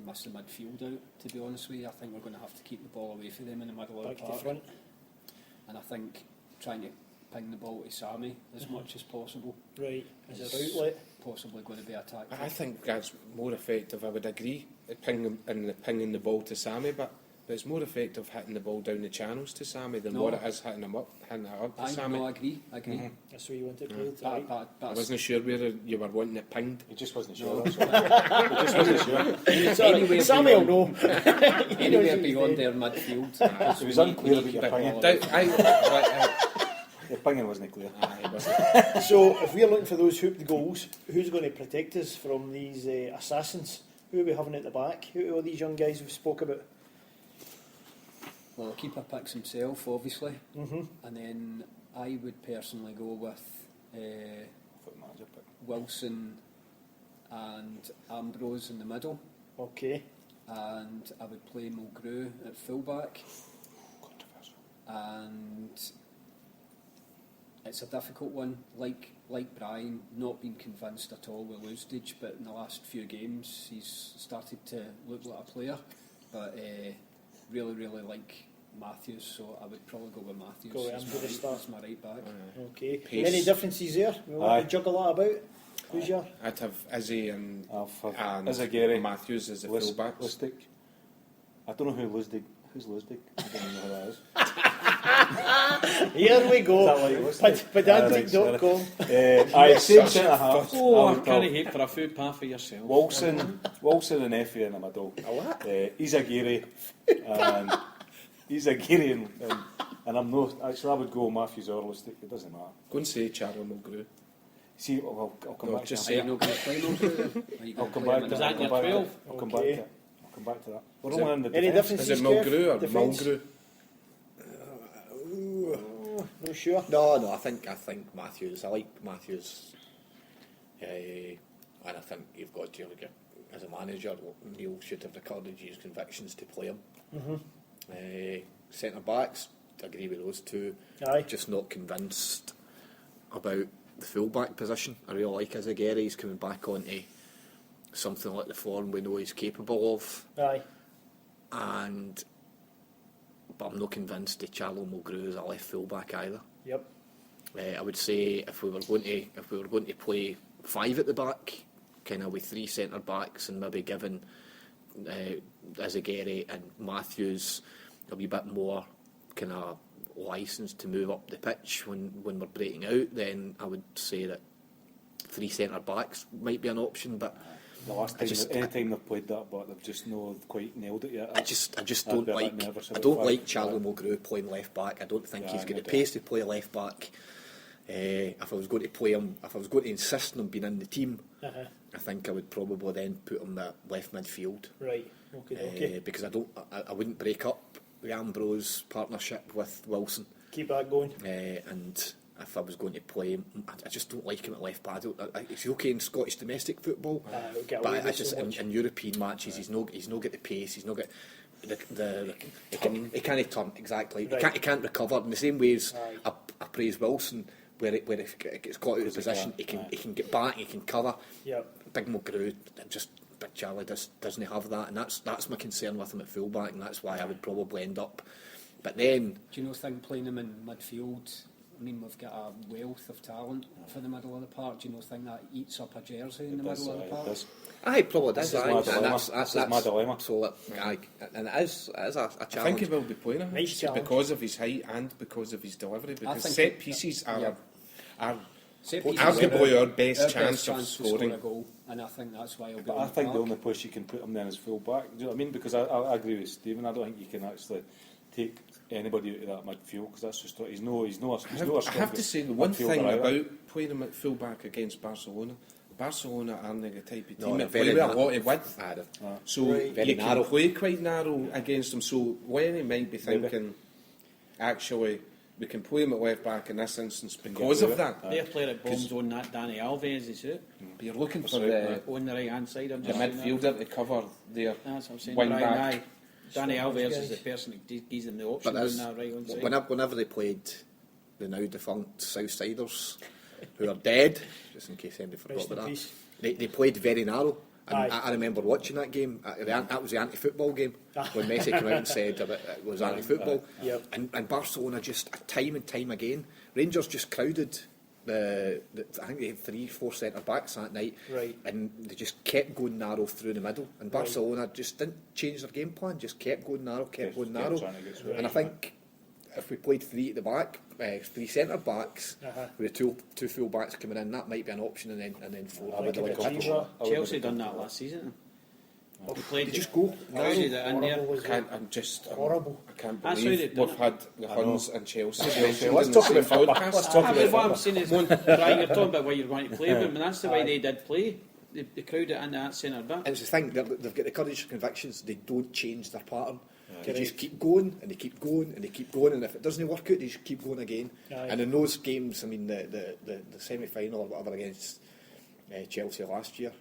S8: miss the midfield out, to be honest with you. I think we're going to have to keep the ball away from them in the middle of
S3: Back
S8: the
S3: to
S8: park.
S3: front.
S8: And I think trying to ping the ball to Sammy as much as possible.
S3: Right. As
S8: is
S3: an outlet.
S8: possibly going to be attacked.
S4: I think that's more effective. I would agree, pinging the ball to Sammy, but it's more effective hitting the ball down the channels to Sammy than what it is hitting it up to Sammy.
S8: No, I agree.
S3: That's where you want to play it, right?
S4: I wasn't sure whether you were wanting it pinged.
S7: He just wasn't sure. He just wasn't sure.
S3: Sorry,
S8: Anyway,
S3: Sammy will know.
S8: Anywhere beyond their midfield.
S7: It was unclear about your pinging. Your pinging wasn't clear.
S3: So, if we're looking for those hooped goals, who's going to protect us from these assassins? Who are we having at the back? Who are all these young guys we've spoke about?
S8: Well, the keeper picks himself, obviously.
S3: Mm-hmm.
S8: And then I would personally go with Wilson and Ambrose in the middle.
S3: Okay.
S8: and I would play Mulgrew at fullback. And it's a difficult one. Like Brian, not been convinced at all with Lustig, but in the last few games he's started to look like a player. But really like Matthews, so I would probably go with Matthews.
S3: Go with him for the start.
S8: As my right back.
S3: Okay.
S4: Pace.
S3: Any differences there? We want to juggle that about. Who's your?
S4: I'd have Izzy and
S7: Gary.
S4: Matthews as a fullback.
S7: Lustig. I don't know who's Lustig. I don't know who that is.
S3: Here we go. Pedantic.com.
S7: Same centre half.
S6: Oh, I can't hate for a food path for yourself.
S7: Wilson and Effie in the middle. He's a Gary. And I'm not. Actually, I would go Matthews or Lustig. It doesn't matter.
S4: Go and say Charlie Mulgrew.
S7: See, I'll come back
S4: just
S7: to
S4: say
S7: that.
S8: Are you not going to play Mulgrew?
S7: I'll come back to
S6: Was
S7: that.
S6: that your 12?
S7: I'll come back to it. I'll come back to that. We're only in the
S3: Any
S7: defence.
S3: differences?
S4: Is it Mulgrew or
S3: Defence?
S4: Mulgrew?
S3: No sure.
S5: No, I think Matthews. I like Matthews. And I think you've got to, as a manager, Neil should have recorded his convictions to play him. Centre backs, I agree with those two.
S3: Aye.
S5: Just not convinced about the full back position. I really like Izagiri. He's coming back onto something like the form we know he's capable of.
S3: Aye.
S5: But I'm not convinced that Charlo Mulgrew is a left full back either.
S3: Yep.
S5: I would say if we were going to play 5 at the back, kind of with 3 centre backs, and maybe giving Izagiri and Matthews a wee bit more kind of licence to move up the pitch when we're breaking out, then I would say that 3 centre backs might be an option. But
S7: The last time, any time they've played that, but they've just not quite nailed it yet.
S5: I just don't like Charlie Mulgrew playing left back. I don't think he's got the pace to play left back. If I was going to play him, if I was going to insist on him being in the team, I think I would probably then put him at left midfield.
S3: Right. Okay.
S5: Because I wouldn't break up the Ambrose partnership with Wilson.
S3: Keep that going.
S5: And if I was going to play him, I just don't like him at left back. It's okay in Scottish domestic football, but I just in European matches he's not got the pace. He's not got he can't turn exactly.
S3: Right.
S5: He can't recover in the same way as I praise Wilson, where if it gets caught out of position, he can get back, he can cover.
S3: Yep.
S5: Big Mulgrew, Big Charlie doesn't have that, and that's my concern with him at fullback, and that's why I would probably end up. But then,
S8: do you think playing him in midfield? I mean, we've got a wealth of talent for the middle of the park. Do you think that eats up a jersey in the middle of the park?
S5: It probably does.
S7: That's my dilemma.
S5: So, and it is a challenge.
S4: I think he will be playing him because of his height and because of his delivery. Because set pieces are arguably our best chance of scoring
S8: a goal, and I think that's why he'll be.
S7: But I think the only place you can put him then is full back. Do you know what I mean? Because I agree with Stephen. I don't think you can actually take anybody out of that midfield, because that's just he's no
S4: I have to say the one thing about playing him at full back against Barcelona aren't the type of team that play with a lot of width, so you can play quite narrow against them. So Lenny might be thinking, actually, we can play him at left back in this instance because of that.
S6: Their player at bombs on that Danny Alves, is it?
S4: But you're looking for the
S6: on the right hand side.
S4: the midfielder to cover their
S6: That's what I'm saying.
S4: wing
S6: Right,
S4: back.
S6: aye. Danny Alves is the person who gives them the option on that right hand side.
S5: Whenever they played the now defunct Southsiders, who are dead, just in case anybody forgot about that, they played very narrow. And I remember watching that game. That was the anti-football game when Messi came out and said it was anti-football. And Barcelona just time and time again, Rangers just crowded I think they had 3-4 centre backs that night, and they just kept going narrow through the middle. And Barcelona just didn't change their game plan, just kept going narrow. And I think if we played 3 at the back, 3 centre backs, with the two full backs coming in, that might be an option, and then 4
S6: Chelsea done that last season.
S5: They just go
S3: horrible.
S4: I can't believe we've had the Huns and Chelsea.
S7: Let's talk about
S6: What I'm saying is, Brian, you're talking about where you're going to play them, and that's the way they did play. They crowd it in that centre back.
S5: And it's the thing, they've got the courage, convictions. They don't change their pattern. They just keep going, and they keep going, and they keep going, and if it doesn't work out, they just keep going again. And in those games, I mean, the semi-final or whatever against Chelsea last year,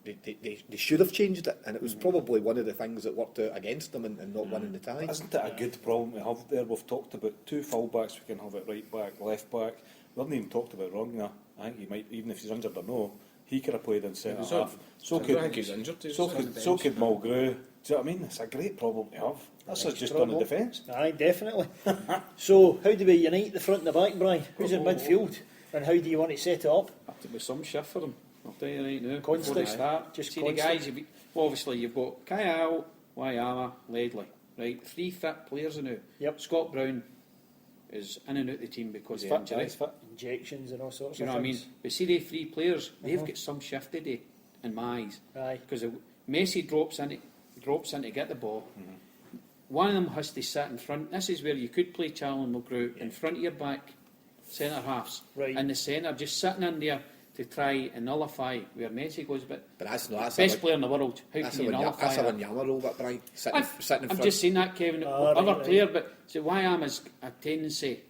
S9: they should have changed it, and it was probably one of the things that worked out against them and not winning the tie.
S7: Isn't it a good problem to have there? We've talked about 2 full-backs, we can have it right back, left back. We haven't even talked about Rogner. I think he might, even if he's injured or no, he could have played in centre half. So could Mulgrew. Do you know what I mean? It's a great problem to have. That's us just on the defence.
S3: Aye, definitely. So, how do we unite the front and the back, Brian? Who's in midfield? And how do you want to set it up?
S6: Have to be some shift for them. I'll tell you right now.
S3: Constant.
S6: Before they start.
S3: Just
S6: see
S3: constant.
S6: the guys. Obviously, you've got Kyle, Wayama, Ledley. Right, 3 fit players now.
S3: Yep.
S6: Scott Brown is in and out the team because of injury.
S7: He's fit.
S3: Injections and all sorts
S6: Do you
S3: of
S6: know what I
S3: things.
S6: mean? But see, they 3 players, they've got some shift today, in my eyes.
S3: Aye.
S6: Because Messi drops in to get the ball. One of them has to sit in front. This is where you could play Charlie Mulgrew in front of your back centre halves.
S3: Right.
S6: In the centre, just sitting in there to try and nullify where Messi goes. But
S9: that's
S6: best player in the world. How can you nullify
S9: that's a
S6: that?
S9: Wanyama role, but Brian, sitting in
S6: I'm
S9: front.
S6: just saying that, Kevin. Other player, but so Wayama's a tendency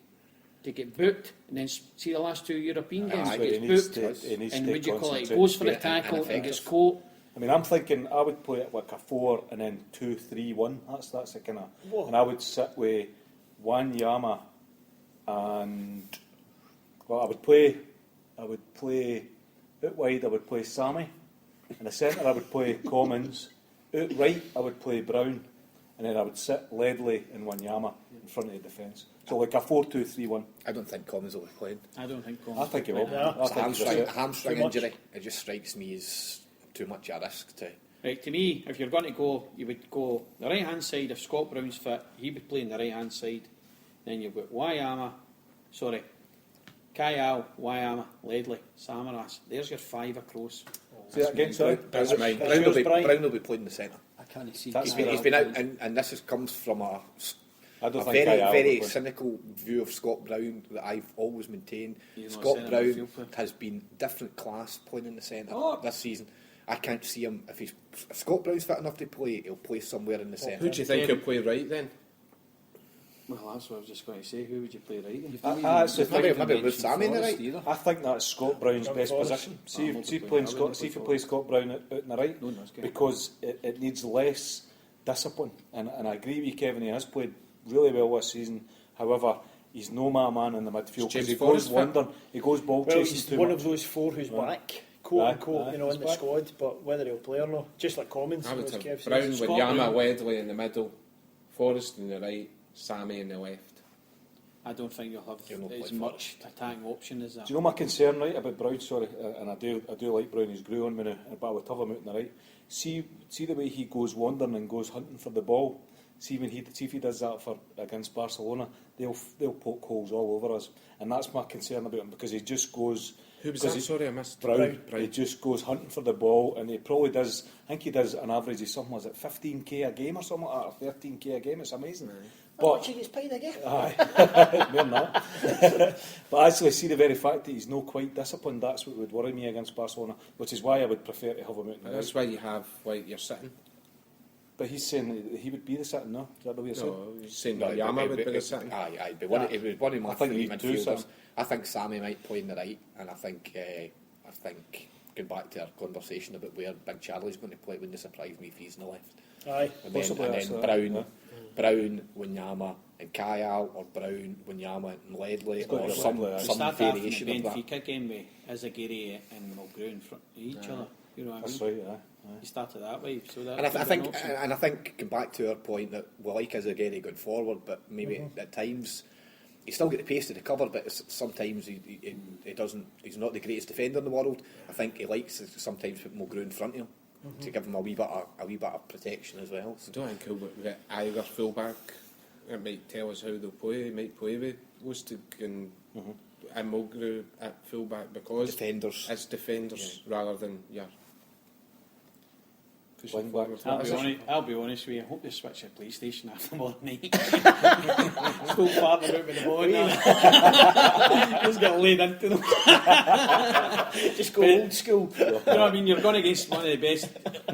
S6: to get booked, and then see the last 2 European games, he gets booked, and what do you call it? He goes for the tackle and gets caught.
S7: I mean, I'm thinking I would play it like a 4 and then 2-3-1. That's the kind of. And I would sit with Wanyama and I would play out wide. I would play Sammy. In the centre, I would play Commons. Out right, I would play Brown, and then I would sit Ledley and Wanyama in front of the defence. So like a 4-2-3-1.
S9: I don't think Commons will be playing.
S6: I don't think Commons.
S7: I think he will.
S3: Yeah.
S7: I think he's a
S9: Hamstring injury. It just strikes me as too much a risk to.
S6: Right, to me, if you're going to go, you would go the right hand side. If Scott Brown's fit, he would play on the right hand side. Then you've got Kyle, Wayama, Ledley, Samaras. There's your 5 across.
S7: See that again, sorry?
S9: That's mine.
S3: That's yours, Brian.
S9: Brown will be playing in the centre.
S8: I can't see.
S7: That's
S9: He's been out, and this comes from a
S7: I don't
S9: a
S7: think
S9: very,
S7: Kyle
S9: very
S7: will play.
S9: cynical view of Scott Brown that I've always maintained.
S6: You're not
S9: Scott
S6: saying
S9: Brown
S6: midfield player.
S9: has been different class playing in the centre
S6: Oh.
S9: this season. I can't see him if Scott Brown's fit enough to play. He'll play somewhere in the centre.
S4: Who do you think he'll play right then?
S6: Well, that's what I was just going to say. Who would you play right?
S7: I actually think
S9: Maybe with Sammy in the right.
S7: I think that's Scott Brown's best
S3: Forrest.
S7: position. See
S6: I'm
S7: if
S6: not
S7: playing
S6: playing- I
S7: Scott.
S6: wouldn't
S7: See if you
S6: play
S7: play Scott Brown out in the right,
S6: No, that's good.
S7: because it needs less discipline. And I agree with you, Kevin. He has played really well this season. However, he's no man in the midfield because
S4: James
S7: he
S4: Forrest
S7: goes wandering. He goes ball
S3: Well,
S7: chasing
S3: he's
S7: too
S3: one
S7: much.
S3: of those 4 who's
S7: Right.
S3: back, quote
S7: Aye,
S3: unquote,
S7: aye,
S3: in
S7: he's
S3: the
S7: back.
S3: squad, but whether he'll play or not, just like Commons.
S4: I would
S3: as
S4: have
S3: Kev
S4: Brown,
S3: says.
S6: Scott
S4: Wanyama,
S6: Brown.
S4: Ledley in the middle, Forrest in the right, Sammy in the left.
S6: I don't think you'll have
S9: He'll not
S6: as
S9: play
S6: much attacking option as that.
S7: Do you know my concern, right, about Brown? Sorry, and I do like Brown. He's grew on me now, but I would have him out in the right. See the way he goes wandering and goes hunting for the ball. See if he does that against Barcelona, they'll poke holes all over us, and that's my concern about him because he just goes.
S4: Who was
S7: because
S4: that? Sorry, I missed.
S7: Brown. He just goes hunting for the ball, and he probably does. I think he does an average of something. Was it 15k a game or something like that, or 13k a game? It's amazing.
S3: How much he gets paid again?
S7: Aye, more than that. But actually, see the very fact that he's not quite disciplined. That's what would worry me against Barcelona, which is why I would prefer to have him out in the
S4: That's
S7: right.
S4: why you have you're sitting.
S7: But he's saying that he would be the sitting. No, is that the way you're saying?
S4: No, you're saying
S9: No,
S4: Wanyama would be the sitting.
S9: Aye, but it was one of my
S7: I think
S9: three
S7: you need two,
S9: midfielders.
S7: Sam.
S9: I think Sammy might play in the right, and I think going back to our conversation about where Big Charlie's going to play, it wouldn't surprise me if he's in the left.
S3: Aye.
S9: And
S7: Possibly
S9: then
S7: that's
S9: Brown,
S7: yeah.
S9: Brown, Wanyama, and Kyle, or Brown, Wanyama, and Ledley,
S7: got
S9: or
S7: to
S9: some
S7: play, aye.
S6: We
S9: some
S6: started off in the
S9: variation of that.
S6: Benfica game with Azagiri and Mulgrew in front of each other. You know what I
S7: That's
S6: mean?
S7: right.
S6: He started that way, so that.
S9: And I
S6: could be an
S9: think,
S6: option.
S9: and I think, going back to our point that we like Azagiri going forward, but maybe at times he's still got the pace to the cover, but sometimes he doesn't. He's not the greatest defender in the world. I think he likes to sometimes put Mulgrew in front of him to give him a wee bit of protection as well.
S4: I
S9: So.
S4: don't think he'll get either fullback. It might tell us how they'll play. He might play with Lustig and Mulgrew at fullback because
S9: Defenders.
S4: it's defenders rather than
S7: Wing back.
S6: I'll be honest with you, I hope they switch their PlayStation after tomorrow night. Still farting about with the ball now. Just get laid into them.
S3: Just go old school.
S6: You know what I mean? You're going against one of the best.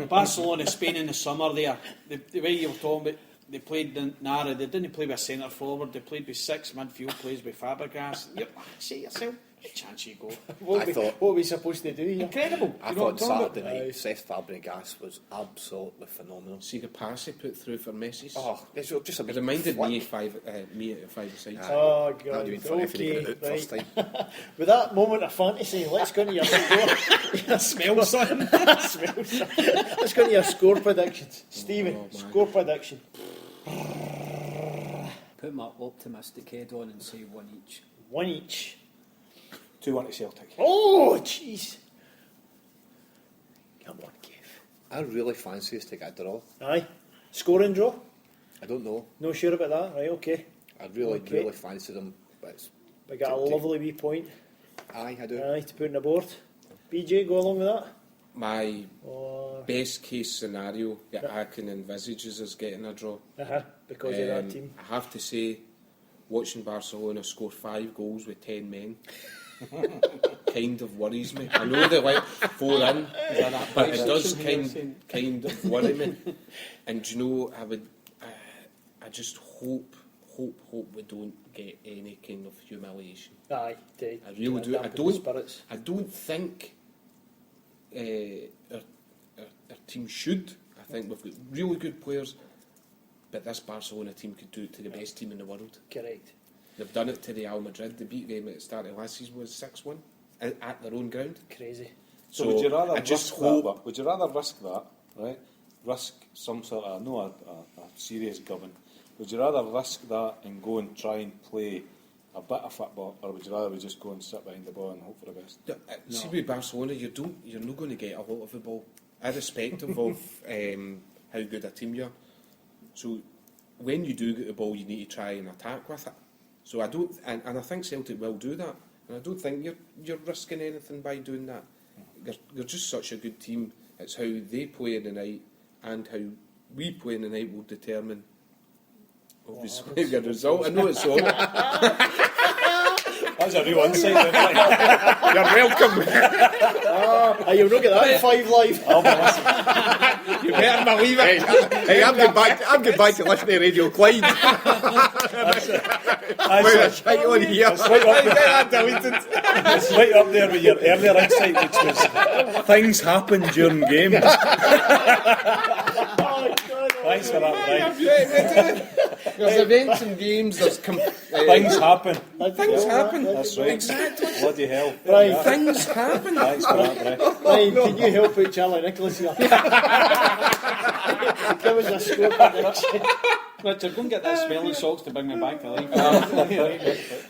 S6: Barcelona, Spain in the summer there. The way you were talking about, they played Nara, they didn't play with a centre forward, they played with 6 midfield plays with Fabregas. You say yourself, chance you go.
S3: What are we supposed to do here?
S6: Incredible.
S9: I
S6: You know what
S9: thought
S6: I'm talking
S9: Saturday
S6: about?
S9: night, Cesc Fabregas was absolutely phenomenal.
S4: See the pass he put through for Messi's.
S9: Oh, it's just a
S4: It
S9: bit
S4: reminded me
S9: flick.
S4: of me at 5-a-side.
S3: Oh,
S9: That
S3: God.
S9: would have been funny if they
S3: Okay,
S9: got it out first
S3: right.
S9: time.
S3: With that moment of fantasy, let's go into your score.
S6: Smell something.
S3: Let's go into your score predictions. Stephen,
S4: man.
S3: score prediction.
S8: Put my optimistic head on and say 1 each.
S3: 1 each.
S7: 2-1 to Celtic.
S3: Oh, jeez. Come on, Kev.
S9: I really fancy us to get a draw.
S3: Aye. Scoring draw?
S9: I don't know.
S3: No sure about that? Right, okay.
S9: I really,
S3: Okay.
S9: really fancy them. But it's,
S3: We got a lovely wee point.
S9: aye, I do.
S3: Aye, to put on the board. BJ, go along with that?
S4: My
S3: Or,
S4: best case scenario that I can envisage is us getting a draw.
S3: because of that team.
S4: I have to say, watching Barcelona score 5 goals with 10 men kind of worries me. I know they're like 4 in, but it does kind of worry me. And you know, I just hope we don't get any kind of humiliation.
S3: Aye,
S4: I really do.
S3: Spirits.
S4: I don't think our team should. I think we've got really good players, but this Barcelona team could do it to the best team in the world.
S3: Correct.
S4: They've done it to Real Madrid. They beat them at the start of last season was 6-1 at their own ground.
S3: Crazy.
S7: So would you rather
S4: I just
S7: risk
S4: hope
S7: that? Would you rather risk that, right? Risk some sort of a serious gubbing. Would you rather risk that and go and try and play a bit of football, or would you rather we just go and sit behind the ball and hope for the best?
S4: See, with Barcelona, you're not going to get a lot of the ball, irrespective of how good a team you are. So when you do get the ball, you need to try and attack with it. So I don't, and I think Celtic will do that. And I don't think you're risking anything by doing that. You're just such a good team. It's how they play in the night and how we play in the night will determine obviously the result. I know it's all.
S7: That's a real insight.
S4: You're welcome.
S3: You'll not get that in 5 Live.
S4: You better believe it.
S9: Hey, I'm getting back to listening to Radio Clyde. Wait, shite on here.
S7: It's right up there with your earlier insight, which was things happen during games. Thanks for that, Brian.
S4: There's events and games. There's
S7: Things happen.
S4: Things happen.
S7: That's right.
S4: Exactly.
S7: Bloody hell.
S3: Right.
S7: Yeah.
S4: Things happen.
S7: Thanks for that, Brian.
S3: Ryan, can you help out Charlie Nicholas here? Give us a score prediction.
S6: Richard, go and get that smelling salts to bring me back to life.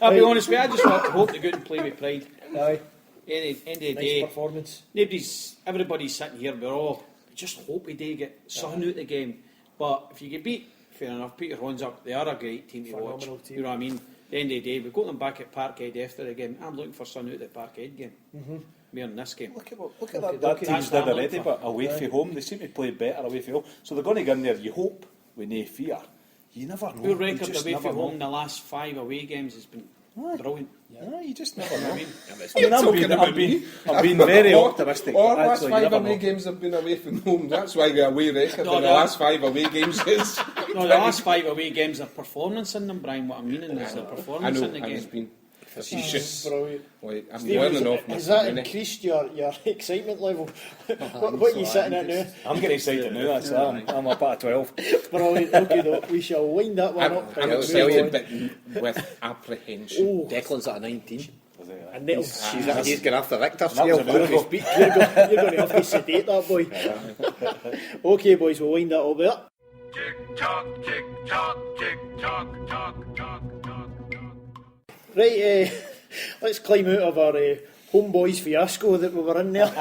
S6: I'll be honest with you, I just hope to go out and play with pride.
S3: Aye.
S6: End of the
S3: Nice
S6: day,
S3: performance.
S6: everybody's sitting here, we just hope we do get something out of the game. But if you get beat, fair enough, put your hands up. They are a great team to watch.
S3: Phenomenal team.
S6: You know what I mean? At the end of the day, we got them back at Parkhead after the game. I'm looking for something out of the Parkhead game. More than this game.
S7: Look at that
S6: That's
S7: team's
S6: what
S7: did
S6: I'm
S7: already,
S6: looking
S7: but away from home, they seem to play better away from home. So they're going to get in there, you hope, with no fear. You never know.
S6: Our
S7: You
S6: record
S7: just
S6: away
S7: never
S6: from
S7: know.
S6: home in the last 5 away games has been brilliant.
S7: Yeah, you just never know.
S6: I mean,
S7: I'm being very optimistic.
S4: Our
S7: but
S4: last
S7: actually, you
S4: 5
S7: never
S4: away
S7: know.
S4: games have been away from home. That's why the away record
S6: No,
S4: in the
S6: no.
S4: last 5 away games is.
S6: no, the last 5 away games are performance in them, Brian. What I'm meaning is the
S4: I
S6: performance
S4: know,
S6: in the
S4: and it's
S6: game.
S4: been facetious.
S3: Brilliant.
S4: Like, I'm
S3: Steve,
S4: learning off my
S3: has that
S4: Rooney.
S3: increased your excitement level? what are you sitting at now?
S7: I'm getting excited now, that's I'm up at 12.
S3: Brilliant. Okay, though, we shall wind that one up.
S4: I'm
S3: Move
S4: excited,
S3: on.
S4: but with apprehension.
S3: Oh,
S9: Declan's at a 19.
S3: and Neil,
S9: He's going after Victor's
S7: That was
S9: scale.
S7: a good go.
S9: Speak.
S3: you're going to have to sedate that boy. Okay, boys, we'll wind that up there.
S1: Tick tock, tick tock, tick tock, tock, tock, tock, tock.
S3: Right, let's climb out of our homeboys fiasco that we were in there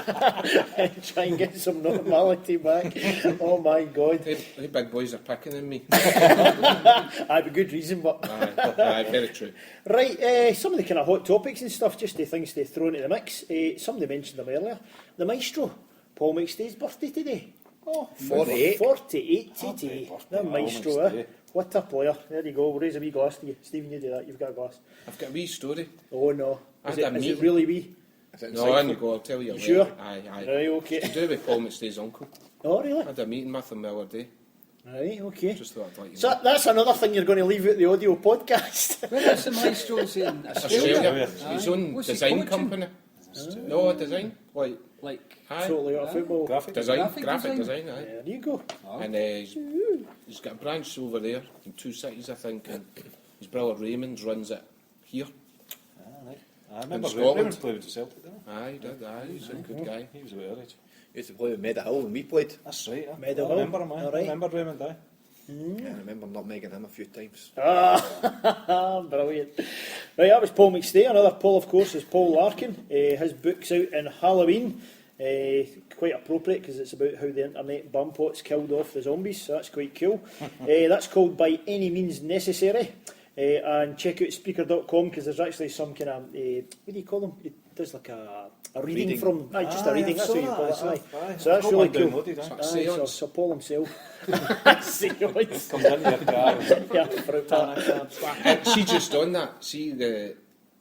S3: and try and get some normality back. Oh my God.
S4: The big boys are picking on me.
S3: Aye, with good reason, but...
S4: Aye, very true.
S3: Right, some of the kind of hot topics and stuff, just the things to throw into the mix. Somebody mentioned them earlier. The maestro, Paul McStay's birthday today. Oh,
S9: 48.
S3: 48 today.
S7: birthday,
S3: The
S7: Paul
S3: maestro,
S7: McStay.
S3: What a player. There you go. We'll raise a wee glass to you. Stephen, you do that. You've got a glass.
S4: I've got a wee story.
S3: Oh, no. Is
S4: I had a
S3: it
S4: meeting.
S3: really wee?
S4: No, I didn't go, I'll tell you.
S3: Sure?
S4: Aye.
S3: Right, okay.
S4: To do with Paul McStay's uncle.
S3: Oh, really?
S4: I had a meeting with him the other day.
S3: Right, okay.
S4: Just thought I'd let you
S3: So
S4: know.
S3: that's another thing you're going to leave out the audio podcast.
S8: Where is the maestros in
S4: Australia.
S8: Australia?
S4: His
S8: Aye.
S4: own
S8: What's he
S4: design
S8: coaching?
S4: company. No, design.
S8: Like,
S4: Aye.
S3: Totally out of football.
S7: Graphic
S4: Graphic
S8: Graphic
S4: design, aye.
S3: There you go.
S4: And he's got a branch over there in 2 cities, I think, and his brother Raymond runs it here.
S7: I remember
S4: Scotland.
S7: Raymond played with Celtic, didn't
S4: Aye, he did, aye, he's a good guy.
S7: he? He was about our age.
S9: He used to play with Meadow when we played.
S7: That's right.
S3: Meadow
S7: I
S3: Hill.
S7: remember him. I
S3: Alright.
S7: remember Raymond. Aye.
S9: Yeah, I remember nutmegging him a few times.
S3: Brilliant. Right, that was Paul McStay. Another Paul, of course, is Paul Larkin. His book's out in Halloween. Quite appropriate because it's about how the internet bumpots killed off the zombies, so that's quite cool. That's called By Any Means Necessary. And check out Spreaker.com because there's actually some kind of, what do you call them? It does like a reading from, just a reading, that's how you call it. Aye. So that's really cool. So Paul himself. Seance.
S7: Comes into your car.
S3: Yeah, fruit tart.
S4: See, just on that, see the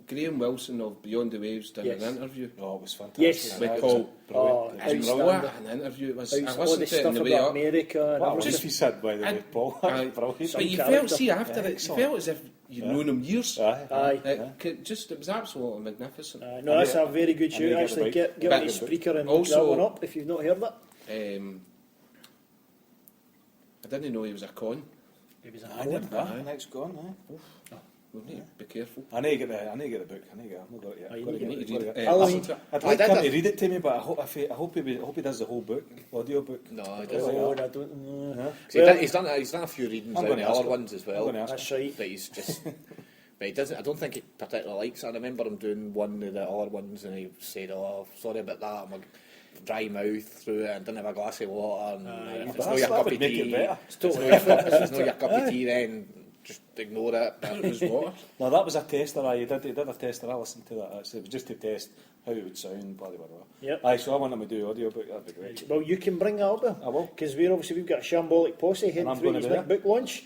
S4: Graham Wilson of Beyond the Waves did
S3: Yes.
S4: an interview
S7: Oh, it was fantastic.
S3: Yes.
S4: with
S7: Aye,
S4: Paul.
S3: Oh,
S4: What
S3: outstanding.
S4: an interview it was. I
S3: All the
S4: listened to it on
S3: stuff
S4: the way
S3: about
S4: up.
S3: America and
S7: What a
S3: everything.
S7: life he said, by the way,
S4: And-
S7: Paul.
S4: Aye.
S7: Brilliant.
S4: But you
S3: character.
S4: felt, see after it, you
S7: Excellent.
S4: felt as if you'd known him years.
S7: Aye.
S3: Aye.
S4: It was absolutely magnificent.
S3: No, that's a very good
S7: I
S3: show.
S7: need to get the
S3: Actually,
S7: bike.
S3: get
S4: But
S3: on the Spreaker and
S4: also-
S3: look that one up if you've not heard it.
S4: I didn't know he was a con.
S3: He was
S7: I did that. Next gone. Aye.
S4: We need to be careful.
S7: I need to get the book. I've not got it yet.
S3: Oh, you
S7: Gotta
S3: need
S7: get
S4: to
S7: it,
S4: read
S7: gotta
S4: it.
S7: get
S3: Halloween.
S4: Listen to it.
S7: I'd
S9: I
S7: like
S9: did
S7: him
S9: it.
S7: to read it to me, but I hope he does the whole book, audio book.
S9: No, he
S3: Oh,
S9: doesn't.
S3: I don't know.
S7: Yeah.
S3: Well,
S9: He's done a few readings
S7: I'm
S9: out
S7: gonna
S9: the
S7: ask
S9: other
S7: him.
S9: ones as
S7: I'm
S9: well.
S7: gonna ask
S3: That's right.
S9: But he's just. But he doesn't. I don't think he particularly likes it. I remember him doing one of the other ones, and he said, "Oh, sorry about that. I'm a dry mouth through it, and didn't have a glass of water. And if it's not your
S7: that
S9: cup
S7: would
S9: of
S7: make it
S9: tea,
S7: better.
S3: It's totally
S9: if
S3: different.
S9: it's not your cup of tea, then just ignore it."
S4: It was water.
S7: No, that was a tester. He did a tester. I listened to that. Actually. It was just to test how it would sound. Blah blah blah.
S3: Yep.
S7: Aye, so I want him to do audio book. That'd be great.
S3: Well, you can bring that up, Bill.
S7: I will.
S3: Because we've got a shambolic posse heading
S7: I'm
S3: through
S7: gonna
S3: his
S7: do
S3: big book launch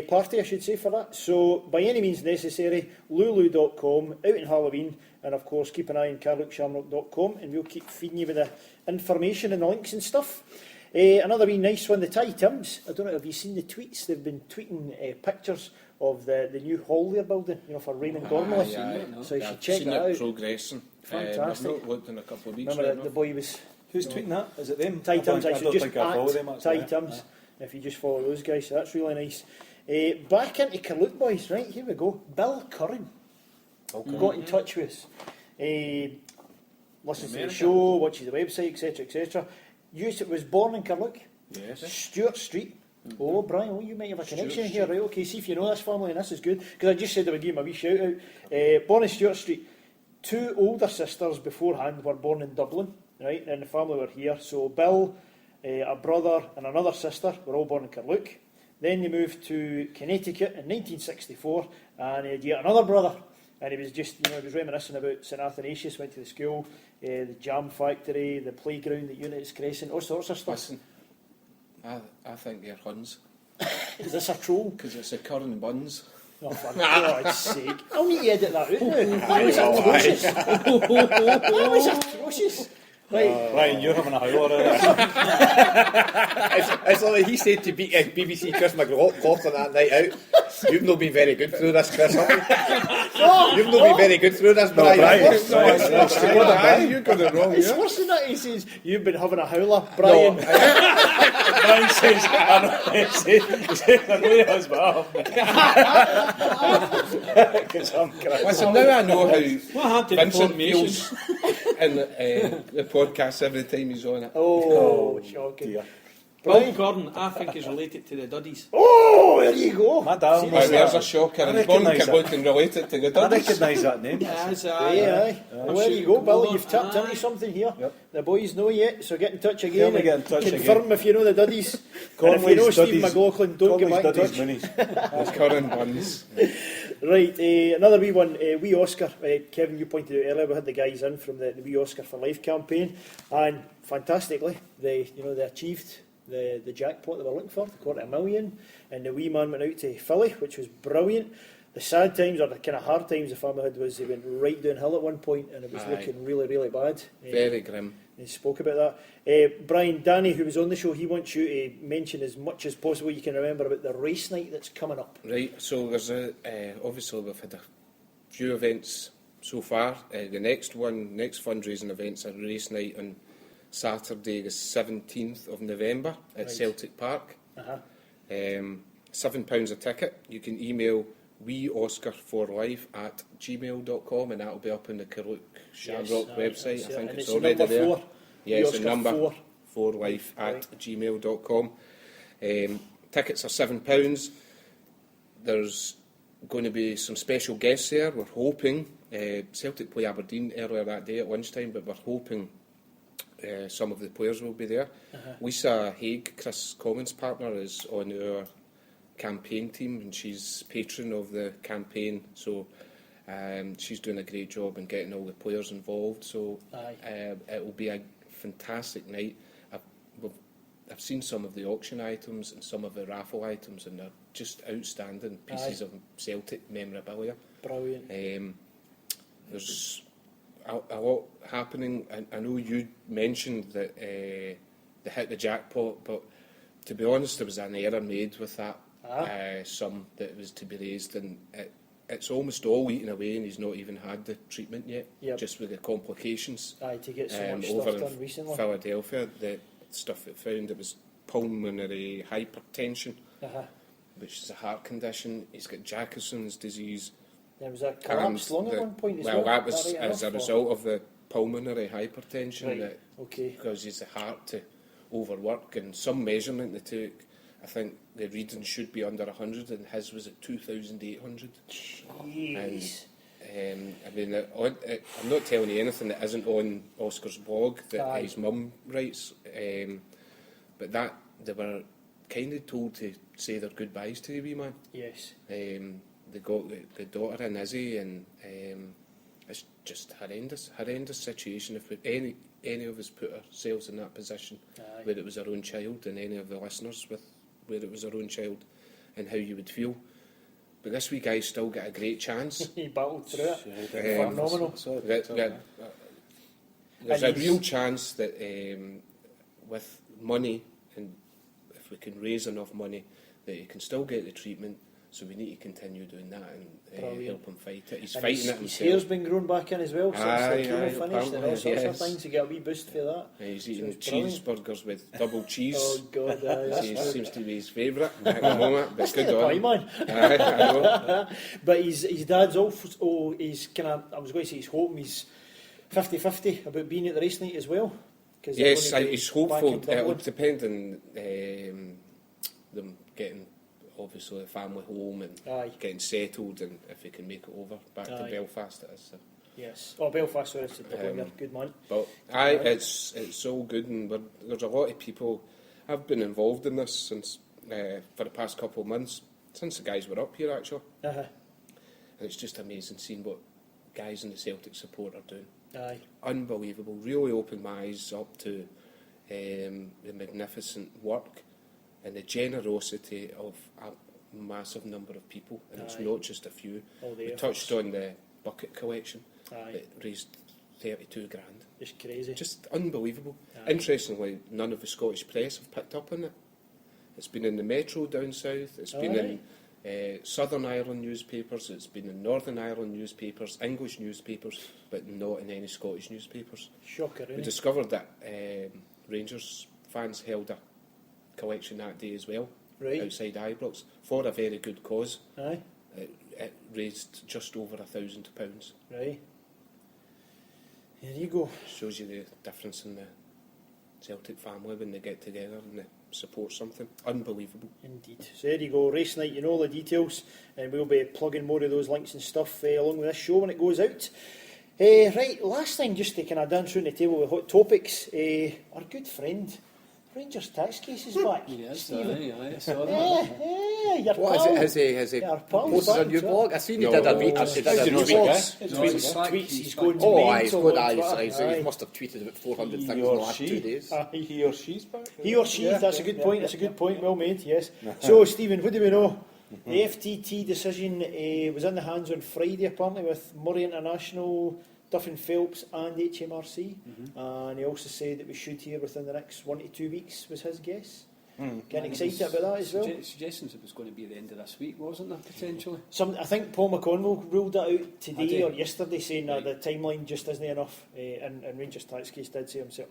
S3: party, I should say, for that. So, By Any Means Necessary, lulu.com, out in Halloween, and of course, keep an eye on carluckshamrock.com, and we'll keep feeding you with the information and the links and stuff. Another wee nice one, the Thai Tims. I don't know, have you seen the tweets? They've been tweeting pictures of the new hall they're building, for Raymond Gormley. So you should check
S4: seen
S3: that
S4: it
S3: out.
S4: progressing.
S3: Fantastic.
S4: I've not looked in a couple of weeks.
S3: Remember
S4: right
S3: the boy was
S7: Who's tweeting that? Is it them?
S3: Thai
S7: I don't
S3: Tims. I should
S7: don't
S3: just
S7: think I follow them.
S3: at
S7: Actually.
S3: Thai Tims if you just follow those guys. So that's really nice. Back into Carluke boys, right? Here we go. Bill Curran got in touch with us. Listens to the show, watches the website, etc., etc. Was born in Carluke.
S4: Yes.
S3: Stuart Street. Oh, Brian, you might have a connection here, right? Okay, see if you know this family, and this is good because I just said I would give him a wee shout out. Born in Stuart Street. 2 older sisters beforehand were born in Dublin, right? And the family were here. So Bill, a brother, and another sister were all born in Carluke. Then they moved to Connecticut in 1964, and he had yet another brother. And he was just, he was reminiscing about St Athanasius, went to the school, the jam factory, the playground at Unit's Crescent, all sorts of stuff.
S4: Listen, I think they're Huns
S3: Is this a troll?
S4: because it's a currant buns.
S3: Oh, for God's sake. I'll need to edit that out now. That was atrocious. That was atrocious. Right.
S7: Ryan, you're having a howler.
S9: It's like he said to BBC Chris McLaughlin that night out. You've not been very good through this, Chris. Have you? You've not been very good through this, Brian.
S4: You got it wrong.
S3: It's worse than that. He says, you've been having a howler, Brian.
S7: Brian says, I know he has, but because I'm crying.
S4: Listen, now I know how
S6: What happened to the
S4: Vincent
S6: formation?
S4: feels in the podcast every time he's on it.
S3: Oh, shocking.
S7: dear.
S6: Bill Gordon, I think, is related to the Duddies.
S3: Oh, there you go.
S7: My dad,
S4: Well, there's a shocker.
S7: I
S4: He's born in
S7: recognise
S4: Carluke and related to the
S7: I
S4: Duddies.
S7: recognise that name.
S6: Yes,
S3: Aye. Well, there you go, Bill. You've tapped into something here.
S7: Yep.
S3: The boys know yet, so get in touch
S7: Tell
S3: again.
S7: me
S3: and
S7: get in touch
S3: confirm
S7: again.
S3: if you know the Duddies. And if you know Steve McLaughlin, don't get back in touch.
S4: The currant buns.
S3: Right, another wee one, wee Oscar. Kevin, you pointed out earlier, we had the guys in from the Wee Oscar for Life campaign, and fantastically, they achieved the jackpot they were looking for, $250,000, and the wee man went out to Philly, which was brilliant. The sad times, or the kind of hard times the family had, was they went right downhill at one point, and it was looking really, really bad.
S4: Very grim.
S3: He spoke about that. Brian, Danny, who was on the show, he wants you to mention as much as possible you can remember about the race night that's coming up.
S4: Right, so there's obviously we've had a few events so far. The next fundraising event's a race night on Saturday the 17th of November at Celtic Park. £7 a ticket. You can email weoscar4life@gmail.com, and that'll be up on the Carluke Shamrock website. I think it's already there.
S3: 4.
S4: Yes, the
S3: Oscar
S4: number
S3: 4.
S4: 4life@gmail.com. Tickets are £7. There's going to be some special guests there. We're hoping Celtic play Aberdeen earlier that day at lunchtime, but we're hoping some of the players will be there. Lisa Haig, Chris Commons' partner, is on our campaign team, and she's patron of the campaign, so she's doing a great job in getting all the players involved, so it will be a fantastic night. I've seen some of the auction items and some of the raffle items, and they're just outstanding pieces of Celtic memorabilia.
S3: Brilliant.
S4: There's a lot happening. I know you mentioned that they hit the jackpot, but to be honest, there was an error made with that sum that was to be raised, and it's almost all eaten away, and he's not even had the treatment yet, just with the complications.
S3: To get so much
S4: over
S3: stuff done
S4: in
S3: recently.
S4: Philadelphia, the stuff it found, it was pulmonary hypertension, which is a heart condition. He's got Jacobson's disease.
S3: There was a collapsed lung at one point as well.
S4: Well, that was
S3: right
S4: as a result of the pulmonary hypertension that
S3: okay.
S4: causes the heart to overwork, and some measurement they took, I think the reading should be under 100, and his was at 2,800.
S3: Jeez.
S4: And I mean, I'm not telling you anything that isn't on Oscar's blog that his mum writes, but that they were kind of told to say their goodbyes to the wee man.
S3: Yes.
S4: They got the daughter in Izzy, and it's just horrendous situation. If any of us put ourselves in that position, where it was our own child, and any of the listeners where it was our own child, and how you would feel. But this wee guy's still got a great chance.
S3: He battled through it. Phenomenal.
S4: There's a real chance that with money, and if we can raise enough money, that he can still get the treatment. So we need to continue doing that and help him fight it. He's fighting it himself.
S3: His hair's been grown back in as well since the chemo finished, and all sorts of things. You get a wee boost for that.
S4: He's eating cheeseburgers with double cheese.
S3: Oh God,
S4: seems to be his favourite at the moment. But good on him.
S3: Man.
S4: I know.
S3: But his dad's also, he's kind of, I was going to say he's hoping he's 50-50 about being at the race night as well.
S4: Yes, he's hopeful. It'll depend on them getting obviously the family home and getting settled, and if he can make it over back to Belfast it is. So.
S3: Yes. Oh, Belfast, sorry, it's good man.
S4: But it's all good, and there's a lot of people. I've been involved in this since for the past couple of months, since the guys were up here actually. And it's just amazing seeing what guys in the Celtic support are doing. Unbelievable. Really opened my eyes up to the magnificent work and the generosity of a massive number of people, and it's not just a few. We touched on the bucket collection that raised 32 grand.
S3: It's crazy.
S4: Just unbelievable. Interestingly, none of the Scottish press have picked up on it. It's been in the Metro down south, it's been in Southern Ireland newspapers, it's been in Northern Ireland newspapers, English newspapers, but not in any Scottish newspapers.
S3: Shocker,
S4: We discovered that Rangers fans held a collection that day as well, outside Ibrox, for a very good cause. It raised just over £1,000.
S3: Right. There you go.
S4: Shows you the difference in the Celtic family when they get together and they support something. Unbelievable.
S3: Indeed. So there you go, race night, you know all the details, and we'll be plugging more of those links and stuff along with this show when it goes out. Right, last thing, just to kind of dance around the table with hot topics, our good friend Rangers tax case is back.
S8: Yes,
S3: Stephen.
S8: I saw that.
S3: Your
S9: What
S3: pal.
S9: is it? Has he
S3: Your pal's
S9: posted
S3: back
S9: on your
S3: to
S9: blog? I seen he did a
S3: tweets, he's going
S9: he must have tweeted about 400 things in the last 2 days.
S7: He or she's back?
S3: He or she, that's a good point, well made, yes. So, Stephen, what do we know The FTT decision was in the hands on Friday, apparently, with Murray International, Duff and Phelps and HMRC. And he also said that we should hear within the next 1 to 2 weeks, was his guess. Getting excited about that as well.
S8: Suggestions it was going to be the end of this week, wasn't there, potentially?
S3: I think Paul McConville ruled it out today
S8: Did he?
S3: or yesterday, saying that the timeline just isn't enough. And Rangers tax case did say herself,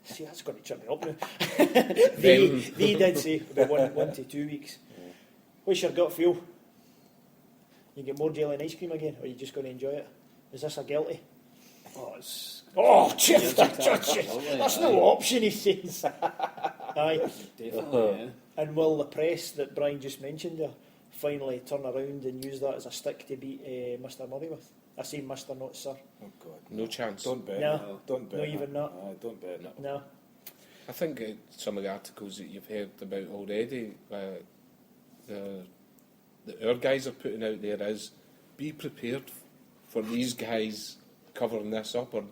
S3: see, that's going to trip me up now. they did say about 1 to 2 weeks. What's your gut feel? You get more jelly and ice cream again, or are you just going to enjoy it? Is this a guilty?
S8: Oh, it's...
S3: Jeff, that's no option, he says. Aye.
S8: Definitely, yeah.
S3: And will the press that Brian just mentioned there finally turn around and use that as a stick to beat Mr. Murray with? I say Mr. not Sir.
S7: Oh God,
S4: No chance.
S7: don't bet.
S3: No.
S7: Don't bet.
S3: No, even that.
S7: Don't bet.
S3: No.
S4: I think some of the articles that you've heard about already, our guys are putting out there is be prepared for these guys covering this up or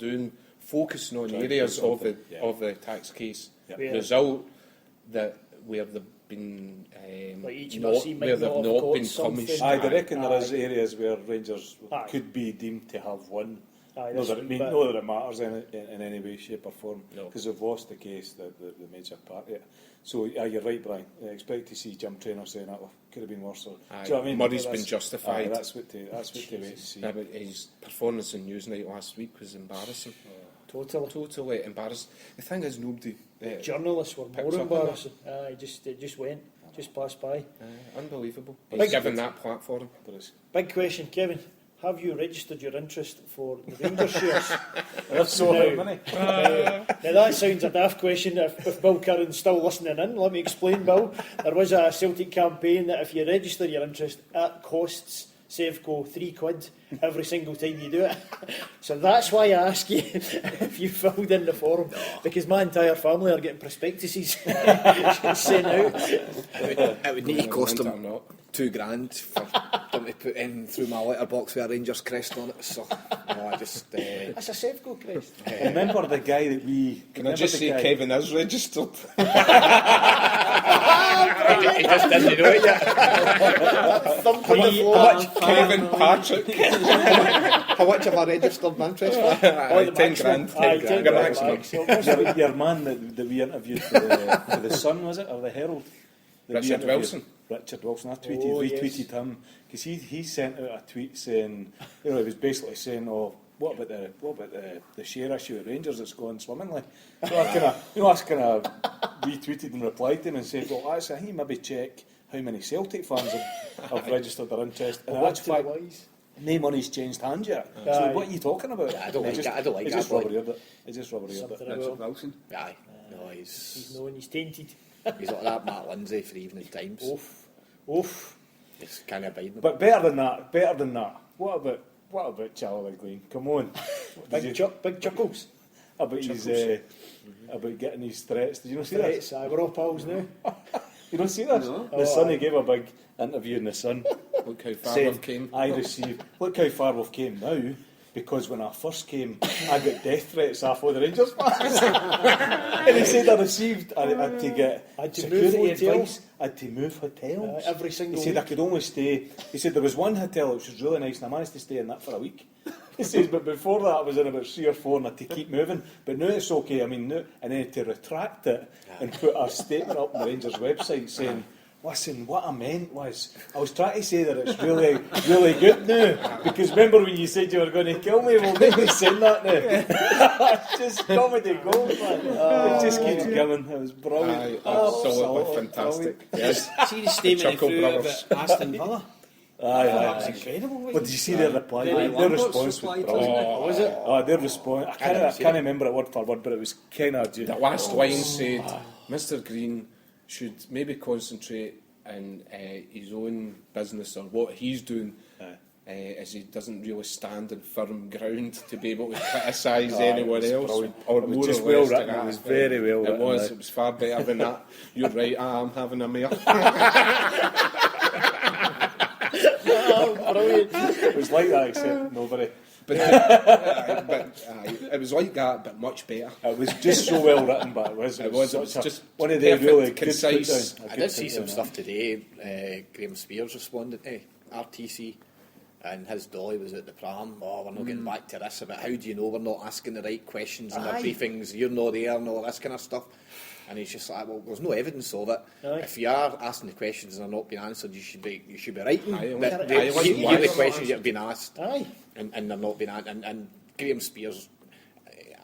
S4: focusing on areas of the tax case result that where they've been
S3: Like each
S4: not,
S3: Mercy might
S4: where they've
S3: not have
S4: not
S3: got
S4: been
S3: something.
S4: punished.
S7: I reckon there is
S3: Aye.
S7: areas where Rangers
S3: Aye.
S7: could be deemed to have won.
S3: Aye,
S7: Not
S3: this
S7: that,
S3: wee bit.
S7: not that it matters in any way, shape or form,
S4: No.
S7: because they've lost the case, the major part of it. So, you're right, Brian. I expect to see Jim Traynor saying that could have been worse. So,
S4: Aye.
S7: do you know what I mean?
S4: Murray's
S7: That's-
S4: been justified.
S7: Aye, that's what to wait and see.
S4: Yeah, but his performance in Newsnight last week was embarrassing. Totally embarrassing. The thing is, nobody.
S3: Journalists were
S4: Picks
S3: more
S4: up on
S3: embarrassing. It just went, just passed by.
S4: Unbelievable.
S3: Big-
S4: He's given that platform.
S7: There is.
S3: Big question, Kevin. Have you registered your interest for the Rangers shares?
S7: If so, how many?
S3: Now that sounds a daft question. If Bill Curran's still listening in, let me explain, Bill. There was a Celtic campaign that if you register your interest, it costs Sevco £3 every single time you do it. So that's why I ask you if you filled in the form, because my entire family are getting prospectuses sent out.
S9: It would need to cost
S4: Or
S9: them
S4: not.
S9: £2,000 for them to put in through my letterbox with a Rangers crest on it. So, no, I just.
S3: That's a Sevco crest.
S7: Remember the guy that we.
S4: Can I just say Kevin is registered?
S9: He just didn't know it yet.
S3: Thump on the floor.
S4: Kevin Patrick.
S9: How much have I registered my interest for?
S3: Oh, the
S4: 10
S3: maximum.
S4: grand.
S3: Aye,
S4: 10
S3: 10
S4: grand
S3: grand
S4: maximum.
S3: max. So it must be-
S7: Your man that we interviewed for the Sun, was it, or the Herald? That we
S4: Richard
S7: interviewed.
S4: Wilson.
S7: Richard Wilson. I
S3: yes.
S7: retweeted him because he sent out a tweet saying, he was basically saying, "Oh, what about the share issue at Rangers that's going swimmingly?" So I kind of retweeted and replied to him and said, "Well, actually, I think you maybe check how many Celtic fans have registered their interest." And in
S3: What
S7: actual
S3: to the
S7: fact,
S3: wise?
S7: no money's changed hands yet.
S3: Aye.
S7: So what are you talking about?
S9: I don't like that. I don't like
S7: It
S9: that,
S7: just
S9: boy.
S7: rubber-eared it. It just rubber-eared
S3: Something
S7: it.
S8: Richard
S3: about
S8: Wilson.
S9: Aye. No,
S3: he's
S9: he's
S3: known, he's tainted.
S9: like that Matt Lindsay for Evening Times.
S3: Oof.
S9: Just can't abide them.
S7: But better than that. What about Charlie McLean? Come on.
S3: Big chuckles.
S7: About his about getting his threats. Did you not see
S3: Threats,
S7: that?
S3: aye, we're all pals now.
S7: You don't see this?
S8: No.
S7: The Sun, he gave a big interview in the Sun.
S4: Look how far
S7: saying,
S4: we've came.
S7: I received. Look how far we've came now. Because when I first came, I got death threats off all the Rangers fans. And he said I had to get
S3: Had to
S7: security
S3: move hotels.
S7: advice. I had to move hotels.
S3: Every single
S7: He said I
S3: week.
S7: could only stay. He said there was one hotel which was really nice, and I managed to stay in that for a week. He says, but before that I was in about 3 or 4, and I had to keep moving. But now it's okay. I mean, now, and then to retract it and put a statement up on the Rangers website saying, listen, what I meant was, I was trying to say that it's really, really good now. Because remember when you said you were going to kill me? Well, nobody's saying that now. It's just comedy gold, man. It just keeps coming. It was brilliant.
S4: Absolutely fantastic. Yes.
S8: See the statement
S4: Chuckle
S8: he threw
S4: Brothers.
S8: about Aston Villa?
S7: Aye.
S8: That's incredible.
S7: But did you see their reply?
S8: Very
S7: Their
S8: Lambert's
S7: response was
S8: reply to
S7: brilliant.
S8: it.
S3: Was it?
S7: Oh, their response. I can't remember it word for word, but it was kind of.
S4: The last line said, Mr. Green should maybe concentrate on his own business or what he's doing, as he doesn't really stand on firm ground to be able to criticise anyone
S7: was
S4: else.
S7: brilliant.
S4: Or
S7: It was
S4: more
S7: just
S4: or
S7: well
S4: less to
S7: written.
S4: that
S7: It was
S4: effect.
S7: very well written, aye.
S4: It was far better than that. You're right, I am having a mare.
S3: Oh, brilliant.
S7: It was like that, except nobody.
S4: It was like that, but much better.
S7: It was just so well written, but it was
S4: just
S7: one of the
S4: perfect,
S7: really
S4: concise.
S7: good put down.
S9: I did see some stuff today. Graham Spears responded to RTC, and his dolly was at the pram. Oh, we're not getting back to this about how do you know we're not asking the right questions in our briefings? You're not there and all this kind of stuff. And he's just like, well, there's no evidence of it.
S3: Aye.
S9: If you are asking the questions and they're not being answered, you should be writing.
S4: Aye,
S9: that
S4: aye,
S9: here
S4: aye,
S9: are the
S4: aye,
S9: questions
S4: aye.
S9: that have been asked,
S3: Aye.
S9: and they're not being answered. And Graham Spears,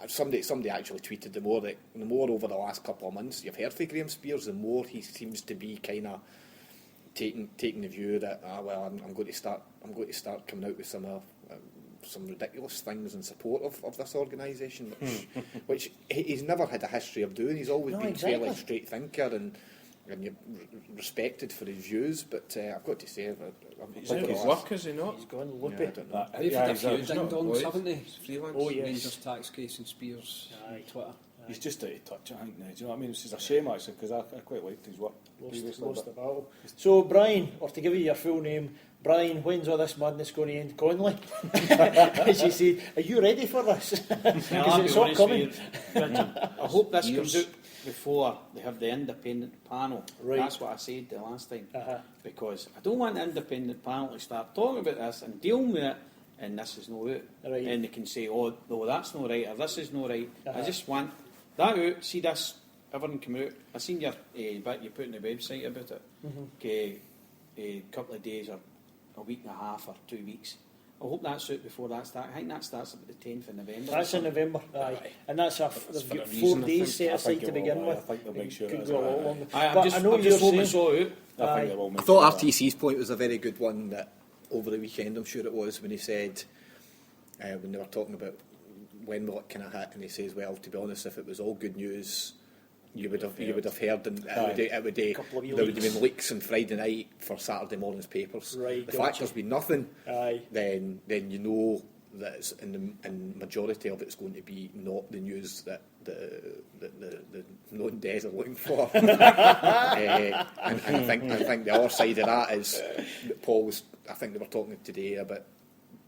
S9: somebody actually tweeted the more over the last couple of months you've heard from Graham Spears, the more he seems to be kind of taking the view that I'm going to start coming out with some ridiculous things in support of this organisation, which he's never had a history of doing. He's always been fairly straight thinker and you're respected for his views. But I've got to say,
S4: He's out of work, is he not?
S3: He's gone
S9: I
S3: loopy.
S9: don't know.
S8: They've had a few
S4: he's not
S8: ding-dongs,
S4: Lloyd.
S8: haven't they?
S4: He's freelance.
S3: Oh, yes.
S8: Rangers tax case and Spears on Twitter.
S7: He's just out of touch, I think, now. Do you know what I mean? Which is a shame, actually, because I quite liked his work previously.
S3: Lost the
S7: but
S3: battle. So, Brian, or to give you your full name, Brian, when's all this madness going to end? Conley? As you said, are you ready for this? Because it's all coming.
S6: I hope this comes out before they have the independent panel.
S3: Right.
S6: That's what I said the last time.
S3: Uh-huh.
S6: Because I don't want the independent panel to start talking about this and dealing with it, and this is no out.
S3: Right.
S6: And they can say, oh, no, that's not right, or this is not right.
S3: Uh-huh.
S6: I just want that out, see this, everything come out. I seen your bit you put on the website about it. A couple of days or a week and a half or 2 weeks. I hope that's out before that starts. I think that starts about the 10th of November.
S3: That's in November, aye. And that's
S4: for
S3: they've
S4: a
S3: got
S4: reason,
S3: 4
S4: I
S3: days
S4: think.
S3: set
S7: I
S3: aside
S7: think
S3: to
S7: it will,
S3: begin
S7: aye.
S3: with.
S7: I think they'll make sure
S3: Could
S7: it is,
S3: go a lot
S7: aye.
S3: longer.
S6: I'm
S3: But
S6: just
S3: I know
S6: hope
S3: you're
S6: it's
S3: saying,
S6: all out.
S7: I think they will make
S9: I thought
S7: sure
S9: RTC's point was a very good one that over the weekend, I'm sure it was, when he said, when they were talking about when will it kind of hit, and he says, well, to be honest, if it was all good news, you would have heard, and there would have been leaks on Friday night for Saturday morning's papers.
S3: Right,
S9: the
S3: gotcha.
S9: fact there's been nothing,
S3: Aye.
S9: then you know that it's in majority of it's going to be not the news that the known dead are looking for. And I think the other side of that is that Paul was. I think they were talking today about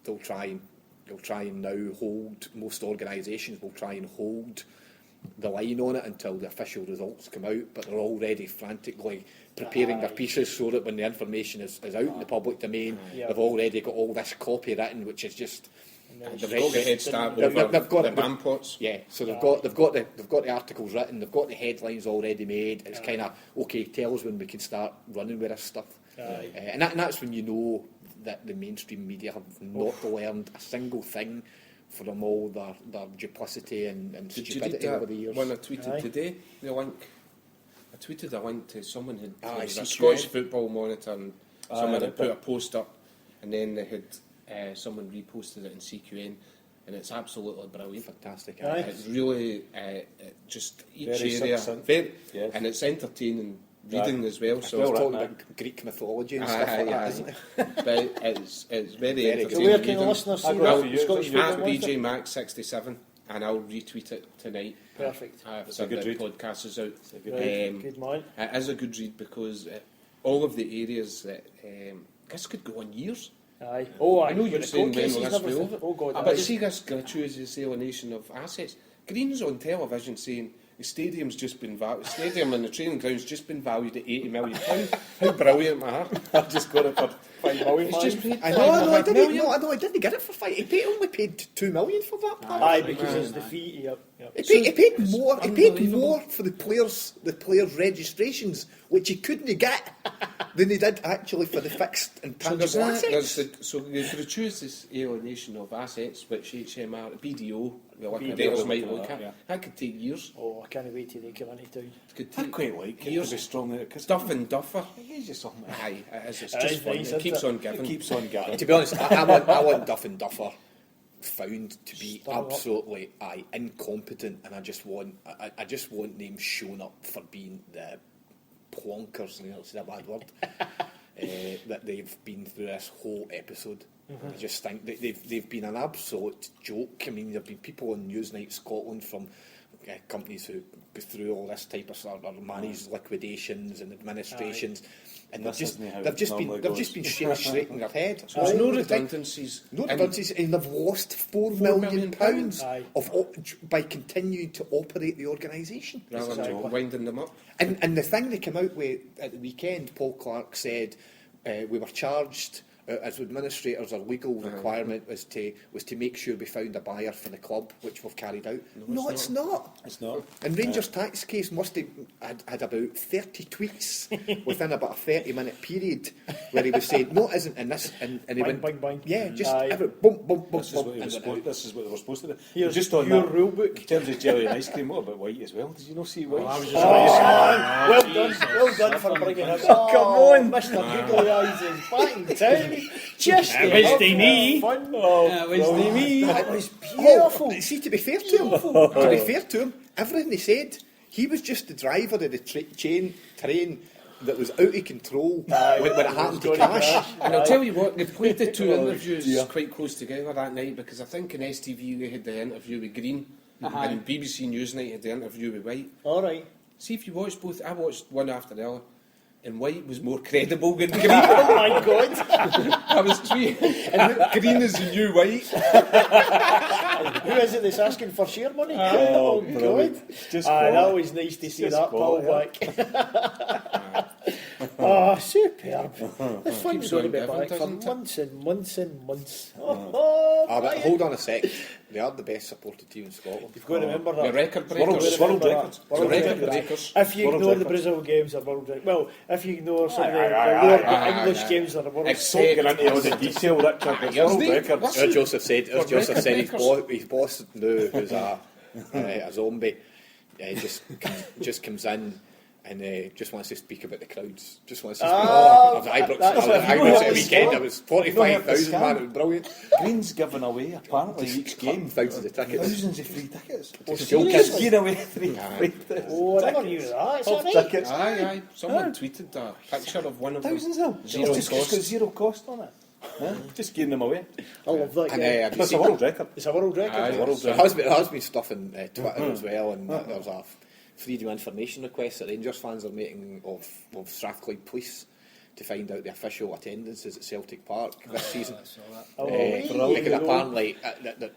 S9: they'll try and now hold, most organisations will try and hold the line on it until the official results come out, but they're already frantically preparing their pieces so that when the information is out in the public domain, they've already got all this copy written, which is just
S4: They've got the head start
S9: They've
S4: over
S9: got
S4: the
S9: it.
S4: Bampots.
S9: Yeah, so they've got the articles written, they've got the headlines already made. It's kind of okay. Tell us when we can start running with this stuff, and that's when you know that the mainstream media have not learned a single thing from all their duplicity and
S4: Did you read
S9: stupidity over the
S4: that
S9: years.
S4: one I tweeted today? The link. I tweeted a link to someone who
S9: Aye,
S4: was a
S9: CQN.
S4: Scottish football monitor, and someone
S7: I
S4: had put
S7: read
S4: a post up, and then they had someone reposted it in CQN, and it's absolutely brilliant.
S9: Fantastic.
S3: Aye.
S4: It's really just each
S7: Very
S4: area,
S7: succinct.
S4: and it's entertaining reading as well.
S9: So
S4: So
S9: talking about Greek mythology and stuff like that, isn't it?
S4: but it's very
S9: Very good.
S3: So
S4: entertaining.
S3: where can the
S4: reading.
S3: listeners
S7: I've
S3: see
S7: got
S3: that?
S7: for you,
S3: Scottish
S7: it's on
S3: Football
S4: At
S3: Monster?
S4: BJ Max 67, and I'll retweet it tonight.
S3: Perfect.
S7: It's a
S4: So
S7: good
S4: the
S7: read.
S4: podcast is out.
S7: It's a good
S3: Right, good man.
S4: It is a good read because all of the areas that this could go on years.
S3: Aye. Oh,
S4: I know
S3: with
S4: you're
S3: the
S4: saying
S3: court
S4: when
S3: cases
S4: will
S3: and
S4: this be
S3: everything.
S4: over.
S3: Oh God,
S4: But
S3: aye.
S4: see this gratuitous alienation of assets. Green's on television saying the stadium's just been valued. The stadium and the training ground's just been valued at £80 million. How brilliant, man!
S7: I've just got it for £5 million.
S4: It's just paid
S9: I know, I
S4: £5 million.
S9: I didn't get it for five. He only paid $2 million for that. pal.
S3: Aye, because it's the fee. Yep.
S9: He paid more. He paid
S4: unbelievable.
S9: more for the players' registrations, which he couldn't get than he did actually for the fixed and
S4: So there's
S9: tangible
S4: that.
S9: assets.
S4: The gratuitous alienation of assets, which HMR, BDO, the
S3: BDO
S4: liquidators might
S7: look
S4: look
S7: at
S4: at.
S7: that, yeah.
S4: That could take years.
S3: Oh, I can't wait till they come into town.
S4: It could
S7: I
S4: take
S7: quite like it
S4: years.
S7: to be strong there because
S4: Duff and Duffer.
S7: It's just something.
S4: Aye, it is. It's
S3: Aye,
S4: just fun.
S3: nice,
S4: It keeps
S3: isn't
S4: on
S7: It
S4: giving.
S7: keeps on going.
S9: To be honest, I want Duff and Duffer found to be
S3: Stir 'em up.
S9: absolutely incompetent, and I just want them shown up for being the plonkers. You know, it's a bad word. That they've been through this whole episode. I just think that they've been an absolute joke. I mean, there've been people on Newsnight Scotland from companies who go through all this type of stuff or manage liquidations and administrations. And they've just been shaking their head.
S4: So there's no redundancies.
S9: No redundancies, and they've lost £4 million by continuing to operate the organisation.
S4: Rather than winding them up.
S9: And the thing they came out with at the weekend, Paul Clark said we were charged as administrators. Our legal requirement was to make sure we found a buyer for the club, which we've carried out. No, it's not.
S7: It's not.
S9: And Rangers' tax case must have had about 30 tweets within about a 30-minute period where he was saying, no, it isn't, and this, and he went,
S3: bang.
S9: yeah, just every boom, boom, boom,
S7: This is what
S9: this
S7: they were supposed to do.
S3: Here's
S7: Just on
S3: your
S7: that,
S3: rule book.
S7: in terms of jelly and ice cream, what about white as well? Did you not see white?
S3: Well done for bringing us. Oh, come on, Mr. Googly Eyes is back in town. Just
S6: That was the me.
S3: fun.
S6: That was the me.
S3: That was beautiful.
S9: See, to be fair to him, everything he said, he was just the driver of the train that was out of control when it happened to crash.
S4: And I'll tell you what, they played the two interviews quite close together that night, because I think in STV they had the interview with Green and BBC Newsnight had the interview with White.
S3: All right.
S4: See, if you watched both, I watched one after the other, and White was more credible than Green.
S3: Oh my God.
S4: I was tweeting, and Green is the new White.
S3: Who is it that's asking for share money?
S7: Oh,
S3: God. That was nice to see that Paul back. Oh, superb. The fun's going to be back for months and months and months.
S9: But hold on a sec. They are the best supported team in Scotland.
S3: You've got to remember
S4: The
S3: that.
S4: record breakers.
S7: World records.
S3: World
S4: Record
S3: records.
S4: breakers.
S3: If you
S7: World
S3: ignore the
S7: records.
S3: Brazil games, they're world records. Well, if you ignore some of the lower English games, they're world records.
S7: Don't get into all the detail, Richard. It's world records.
S9: As Joseph said, his
S4: record
S9: boss knew who's a zombie. Just comes in and just wants to speak about the crowds. Just wants to speak. Ibrox at the weekend. It was 45,000, man. It was brilliant.
S7: Green's given away, apparently, each game.
S9: Thousands of tickets.
S7: Thousands of free tickets.
S9: School
S7: Kids
S9: kids.
S7: giving away free tickets.
S3: Oh, I never knew that. Is that right?
S7: Tickets.
S4: Aye. Someone tweeted a picture of one of them.
S7: Thousands of them.
S4: Zero
S7: It's got
S4: cost.
S7: zero cost on it. Just giving them away.
S3: I love that
S9: And
S3: guy.
S9: have you
S7: That's a
S9: seen
S7: world record.
S3: It's a world record.
S4: Aye,
S7: World
S9: There
S7: record.
S9: has been stuff on Twitter as well, and there's a freedom of information request that Rangers fans are making of Strathclyde Police to find out the official attendances at Celtic Park this season. Because apparently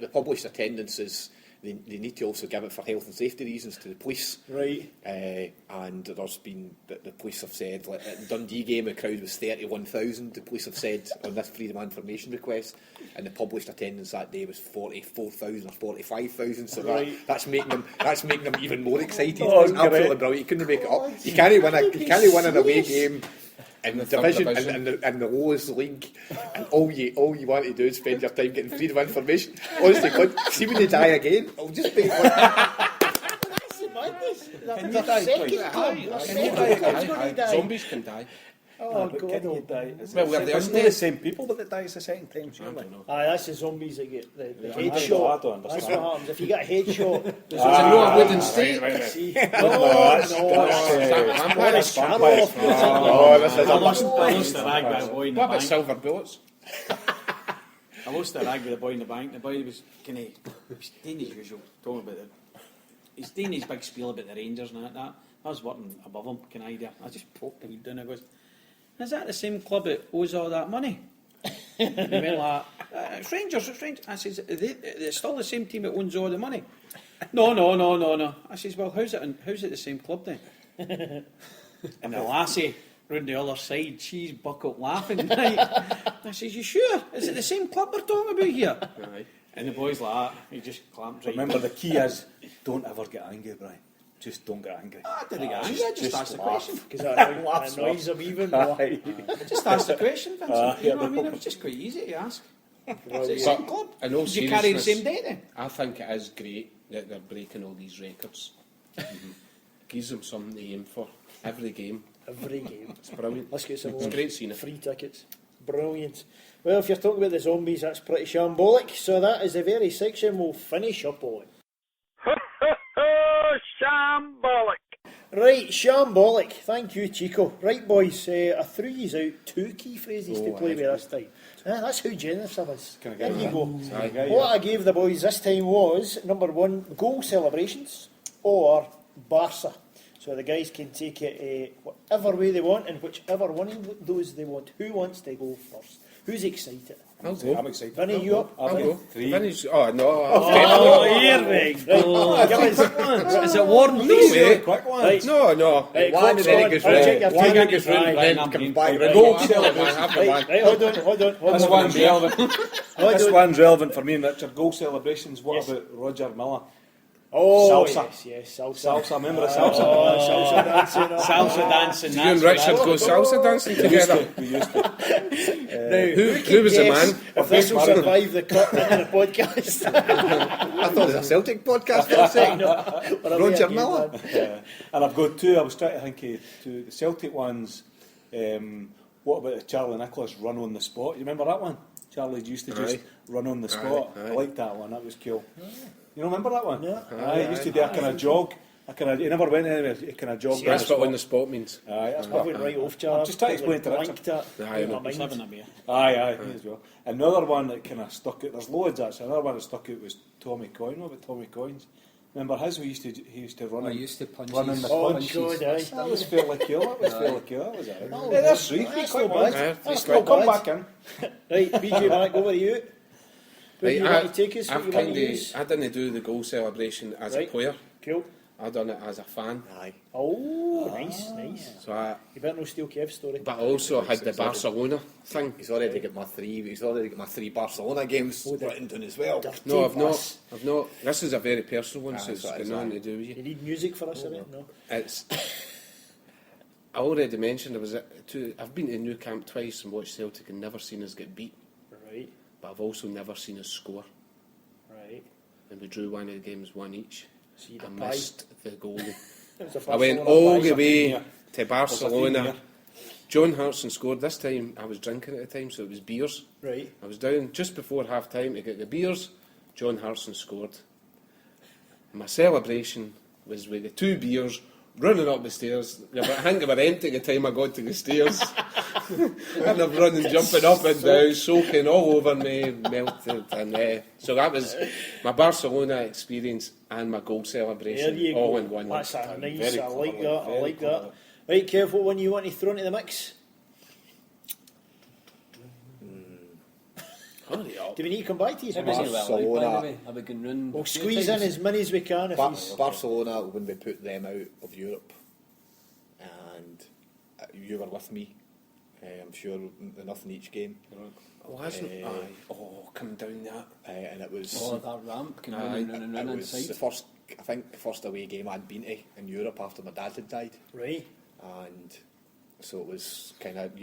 S9: the published attendances, they need to also give it for health and safety reasons to the police.
S3: Right.
S9: And there's been, the police have said, like at the Dundee game, the crowd was 31,000. The police have said on this freedom of information request, and the published attendance that day was 44,000 or 45,000. So that's making them even more excited. It's absolutely brilliant. You couldn't make it up. You can't win an away game in the division in the lowest league, and all you want to do is spend your time getting freedom of information. Honestly, God, see when you die again, I'll just be like,
S7: Can you die twice?
S4: Zombies can die.
S3: Oh,
S7: But
S3: God.
S7: can you die?
S4: Well, we're the
S7: Isn't it the same people that dies the second time, surely?
S3: Aye, that's the zombies that get the
S7: I
S3: headshot.
S7: don't
S3: That's
S7: understand.
S3: what happens. If you get a headshot, there's
S4: So no, I wouldn't stay.
S3: see.
S7: that's
S3: Boris
S7: vampires.
S3: Karloff.
S9: this is
S6: I lost the rag with the boy in the
S4: What about
S6: bank.
S4: silver bullets?
S6: I lost the rag with the boy in the bank. The boy was kind of doing his usual, talking about he's doing his big spiel about the Rangers and that. I was working above him, kind of idea. I just poked the head down and goes, "Is that the same club that owes all that money?" And he went like, "It's Rangers, it's Rangers." I says, "It's still the same team that owns all the money." No. I says, "Well, how's it the same club then?" And the lassie round the other side, she's buckled laughing. Right? I says, "You sure? Is it the same club we're talking about here?"
S4: Aye.
S6: And the boy's like that. He just clamped right.
S7: Remember, the key is don't ever get angry, Brian. Just don't get angry.
S6: I didn't get angry. I just asked the question.
S3: Because that annoys him even more.
S6: I just asked the question, Vincent. You know what I mean? It was just quite easy to ask. Is it the same club?
S4: In all
S6: Did you carry the
S4: seriousness,
S6: same date then?
S4: I think it is great that they're breaking all these records. Gives them something to aim for every game.
S3: Every game.
S4: It's brilliant.
S3: Let's get some
S4: It's
S3: more
S4: great seeing it.
S3: free tickets. Brilliant. Well, if you're talking about the zombies, that's pretty shambolic. So that is the very section we'll finish up on.
S1: Shambolic.
S3: Right, shambolic. Thank you, Chico. Right, boys, I threw you out 2 key phrases to play with this time. That's how generous I was.
S7: Can I
S3: There
S7: get
S3: you go.
S7: Aye.
S3: What I gave the boys this time was, number 1, goal celebrations. or Barca. So the guys can take it whatever way they want and whichever one of those they want. Who wants to go first? Who's excited?
S4: I'll go.
S7: I'm excited.
S3: Vinny, you up?
S4: I'll go.
S7: Three.
S4: Finish. Oh, no.
S6: Oh, here we go.
S3: Right, give us-
S6: Is it Warren?
S4: No way.
S7: Quick one.
S3: Right.
S4: No.
S3: Right,
S9: One,
S3: clock's
S9: then it
S3: on.
S9: goes
S3: I'll
S9: round.
S3: check your
S9: One
S3: time.
S9: goes round,
S3: Right,
S9: then
S6: I'm
S9: comes
S6: in.
S9: back
S3: Right,
S9: round.
S7: Go
S9: again.
S7: celebration.
S3: right, hold on.
S7: This one's relevant.
S3: Hold
S7: This
S3: on.
S7: one's relevant for me and Richard. Goal celebrations. What
S3: Yes.
S7: about Roger Miller?
S3: Oh,
S7: Salsa.
S3: yes, salsa.
S7: Salsa. Remember the salsa?
S3: Oh, salsa dancing.
S6: Salsa dancing.
S4: You and Richard go salsa dancing together.
S7: We used to.
S3: Now,
S4: Who
S3: can
S4: was the
S3: guess
S4: man?
S3: if this will
S7: Martin.
S3: survive the cut into the podcast?
S9: I thought it was a Celtic podcast for a second.
S3: We're away
S9: Roger
S3: again,
S9: Miller.
S3: man.
S7: And I've got two. I was trying to think of two. The Celtic ones. What about the Charlie Nicholas run on the spot? You remember that one? Charlie used to just
S4: Aye.
S7: run on the spot.
S4: Aye.
S7: I liked that one. That was cool. You don't remember that one?
S3: Yeah.
S7: Aye, he used to do a kind of jog. He never went anywhere. He kind of jogged.
S4: That's what on the spot means.
S7: Aye, that's
S3: I
S7: what.
S3: went right off, Charlie.
S7: I'm just trying to explain to
S3: Blanked it
S4: Aye,
S3: in my
S6: He's having
S3: mind.
S6: a beer.
S7: Aye, me as well. Another one that kind of stuck out. There's loads actually. Another one that stuck out was Tommy Coyne. What about Tommy Coyne's? Remember his? He used to run.
S8: I used to punch
S7: run in
S8: his
S7: the
S3: Oh,
S7: punch.
S3: God, aye.
S7: That was fairly cool. That was it.
S3: Oh,
S7: Yeah, that's three.
S3: that's
S7: Quick
S3: not
S7: ones.
S3: bad.
S4: Aye,
S3: That's
S4: quick.
S3: not
S7: Come
S3: bad.
S7: back in.
S3: Right, BJ, Mac, over to you. Who do you want to take us? What
S4: I've
S3: you want to
S4: kinda,
S3: use?
S4: I didn't do the goal celebration as
S3: Right.
S4: a player.
S3: Cool.
S4: I done it as a fan.
S9: Aye.
S3: Oh, nice.
S4: So I,
S3: You better not steal Kev's story.
S4: but I also had the Barcelona thing.
S9: He's already got my three Barcelona games written down as well.
S3: Dirty
S4: No, I've
S3: bus.
S4: not. This is a very personal one,
S9: Aye,
S4: so it's
S9: that's
S4: got
S9: what
S4: nothing
S9: it's
S4: to do with
S3: You
S4: you.
S3: need music for us, innit? No.
S4: It's. I already mentioned I've been to Nou Camp twice and watched Celtic and never seen us get beat,
S3: Right,
S4: but I've also never seen us score.
S3: right.
S4: And we drew one of the games 1 each.
S3: So you'd
S4: I
S3: have pied.
S4: missed the goalie.
S3: It was a
S4: I went
S3: Barcelona
S4: all
S3: pie.
S4: the way
S7: Yeah.
S4: to Barcelona. John Hartson scored. This time I was drinking at the time, so it was beers.
S3: Right.
S4: I was down just before half time to get the beers. John Hartson scored. My celebration was with the 2 beers running up the stairs. I think they were empty at the time I got to the stairs. And I'm running, jumping up and down, soaking all over me, melted. And so that was my Barcelona experience and my goal
S3: There
S4: celebration
S3: you
S4: all
S3: go.
S4: in one.
S3: That's a
S7: Very
S3: nice. I like
S7: clever,
S3: that. I
S7: very
S3: like
S7: clever.
S3: that. Right, Kev, what one you want to throw into the mix?
S4: Hurry up.
S3: Do we need to come back to you?
S8: It wasn't well out, by the
S9: Barcelona.
S8: way. I've been going round
S3: We'll
S8: a few
S3: squeeze in
S8: times.
S3: as many as we can. If he's
S9: Barcelona, when we put them out of Europe, and you were with me, I'm sure, enough in each game.
S4: Oh, hasn't
S9: Eh,
S4: aye. Oh, coming down that.
S9: And it was
S8: Oh, that ramp came
S4: Aye.
S8: round and round
S9: it was
S8: inside.
S9: the first, I think, the first away game I'd been to in Europe after my dad had died,
S3: right.
S9: and so it was kind of I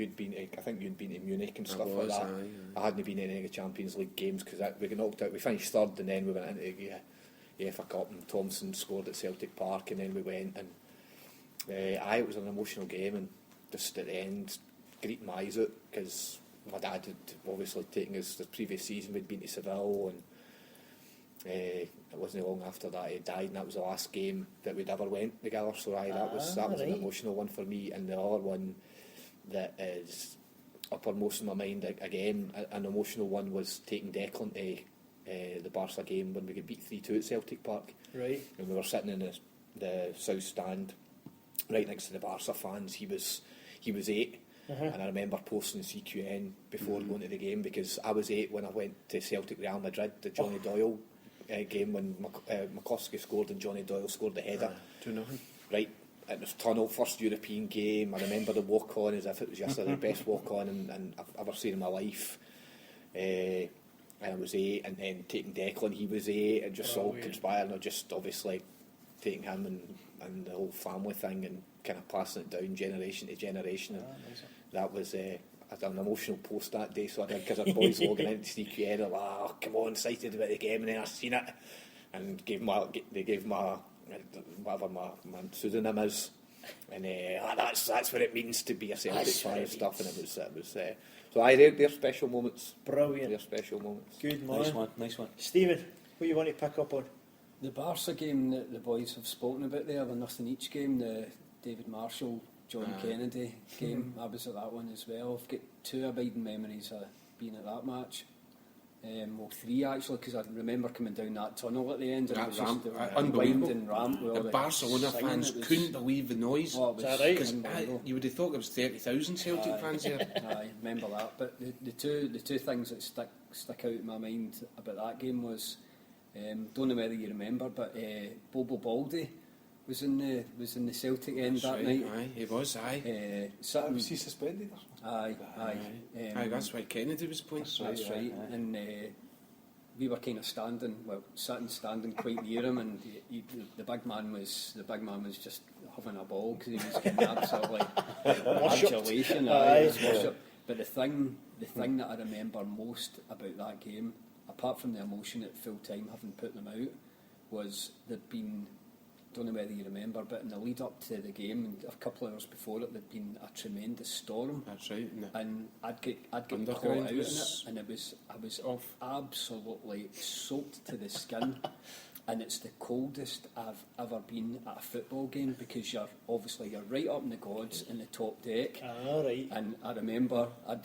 S9: think you'd been to Munich and
S4: I
S9: stuff
S4: was,
S9: like that.
S4: aye.
S9: I hadn't been in any of the Champions League games because we got knocked out. We finished third, and then we went into the FA Cup, and Thompson scored at Celtic Park, and then we went, and it was an emotional game, and just at the end, greeting my eyes out because my dad had obviously taken us the previous season. We'd been to Seville, and it wasn't long after that he died, and that was the last game that we'd ever went together. So that was an
S3: right.
S9: emotional one for me. And the other one that is uppermost in my mind again, an emotional one, was taking Declan to the Barca game when we got beat 3-2 at Celtic Park,
S3: Right.
S9: and we were sitting in the south stand right next to the Barca fans. He was 8. And I remember posting CQN before going to the game because I was 8 when I went to Celtic Real Madrid, the Johnny Doyle game when McCluskey scored and Johnny Doyle scored the header.
S4: 2-0.
S9: Right, it was tunnel, first European game. I remember the walk on as if it was yesterday, the best walk on and I've ever seen in my life. And I was 8, and then taking Declan, he was 8, and just all conspiring, or just obviously taking him and the whole family thing and kind of passing it down generation to generation. And that was I had an emotional post that day, so I did, because our boys logging into CQN, and oh, come on, excited about the game, and then I seen it and they gave my whatever my pseudonym is, and that's what it means to be a Celtic fan and stuff, and it was so they're special moments.
S3: Brilliant.
S9: They're special moments.
S3: Good man.
S7: Nice one.
S3: Stephen, what you want to pick up on?
S8: The Barca game that the boys have spoken about there, the nothing each game, the David Marshall, John Kennedy game, I was at that one as well. I've got 2 abiding memories of being at that match. Well, 3 actually, because I remember coming down that tunnel at the end. And
S4: That
S8: it was just
S4: ramp,
S8: the
S4: unbelievable.
S8: winding ramp with all
S4: The
S8: the
S4: Barcelona
S8: sign,
S4: fans
S8: it was-
S4: couldn't believe the noise.
S8: Oh, it was
S3: Is that right?
S4: 'Cause,
S8: unbelievable.
S4: you would have thought there was 30,000 Celtic
S8: Aye.
S4: fans there.
S8: I remember that. But the two things that stick out in my mind about that game was, don't know whether you remember, but Bobo Baldy was in the Celtic end
S4: That's
S8: that
S4: right,
S8: night.
S4: aye, he was, aye.
S8: Sitting-
S7: Was he suspended?
S8: aye.
S4: Aye, that's why Kennedy was playing.
S8: That's right. And we were kind of standing quite near him, and the big man was just having a ball because he was getting absolutely adulation. Aye, he was worshipped. But the thing that I remember most about that game, apart from the emotion at full time having put them out, was there'd been, don't know whether you remember, but in the lead up to the game, and a couple of hours before it, there'd been a tremendous storm.
S4: That's right.
S8: And I'd get caught
S4: Underground
S8: out in it,
S4: was
S8: and I was absolutely soaked to the skin. And it's the coldest I've ever been at a football game, because you're right up in the gods in the top deck.
S3: Ah, right.
S8: And I remember I'd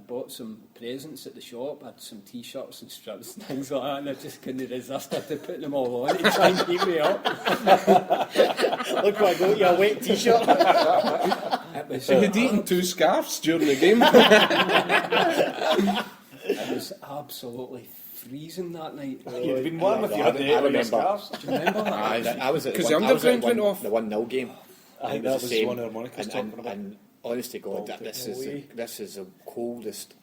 S8: bought some presents at the shop. I had some t-shirts and strips and things like that, and I just couldn't resist it to put them all on to try and keep me up.
S3: Look what I got you, a wet t-shirt.
S8: It was,
S4: So you'd eaten 2 scarves during the game.
S8: it was absolutely freezing that night.
S7: You'd been warm if you had
S9: I
S7: the your
S9: remember.
S7: scarves.
S8: Do you remember that?
S9: I was at the
S4: 'Cause
S9: one-
S4: the
S9: I was at
S4: underground went
S9: the 1-0 game.
S7: I think
S9: It
S7: that
S9: was
S7: was
S9: the
S7: the
S9: same.
S7: one Monica's talking about.
S9: And honest to God, this is the coldest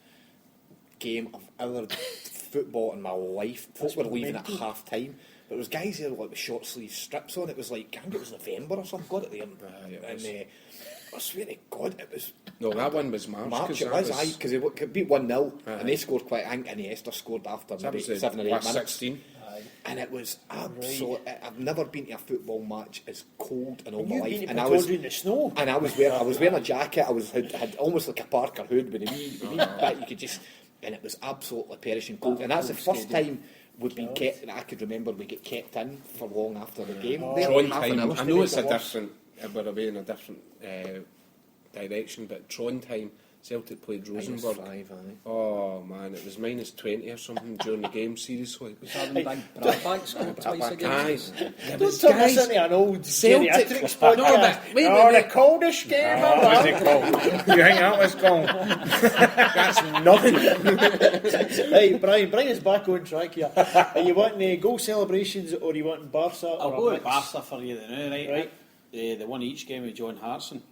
S9: game I've ever football in my life. Folk were leaving at half time, but there was guys there like with short sleeve strips on. It was like, I think it was November or something. Got it there, and I swear to God, it was
S4: No, that one was March.
S9: March. It
S4: that
S9: was, aye, because they beat 1-0, and they scored quite. I think Iniesta scored after
S4: That
S9: maybe
S4: was the
S9: 7 or 8
S4: last
S9: minutes.
S4: 16.
S9: And it was absolute. I've never been to a football match as cold in all my
S3: You've
S9: life.
S3: been to
S9: And I was,
S3: Pittodrie in the snow.
S9: and I was wearing a jacket. Had almost like a Parker hood with a wee bit you could just. And it was absolutely perishing cold. And that's the first time we've been kept. That I could remember we get kept in for long after the game. There,
S4: Tron
S9: half an
S4: time.
S9: hour.
S4: I know it's a different. We're away in a different direction, but Tron time. Celtic played Rosenborg.
S9: -5, aye.
S4: Oh man, it was -20 or something during the game. Seriously, it was
S8: Having big Bradback scored twice
S4: Aye.
S8: against us.
S4: There
S3: Don't
S4: was
S3: turn this
S4: guys.
S3: into an old
S4: Celtic-
S3: geriatrics
S4: No,
S3: podcast.
S4: but wait,
S3: Oh,
S4: wait.
S3: the coldest game ever.
S4: You think that was gone? That's nothing.
S3: Right, Brian, bring us back on track here. Are you wanting goal celebrations or are you wanting Barca?
S6: I'll
S3: or
S6: go
S3: a
S6: with
S3: mix?
S6: Barca for you then, right?
S3: Right.
S6: The one each game with John Hartson.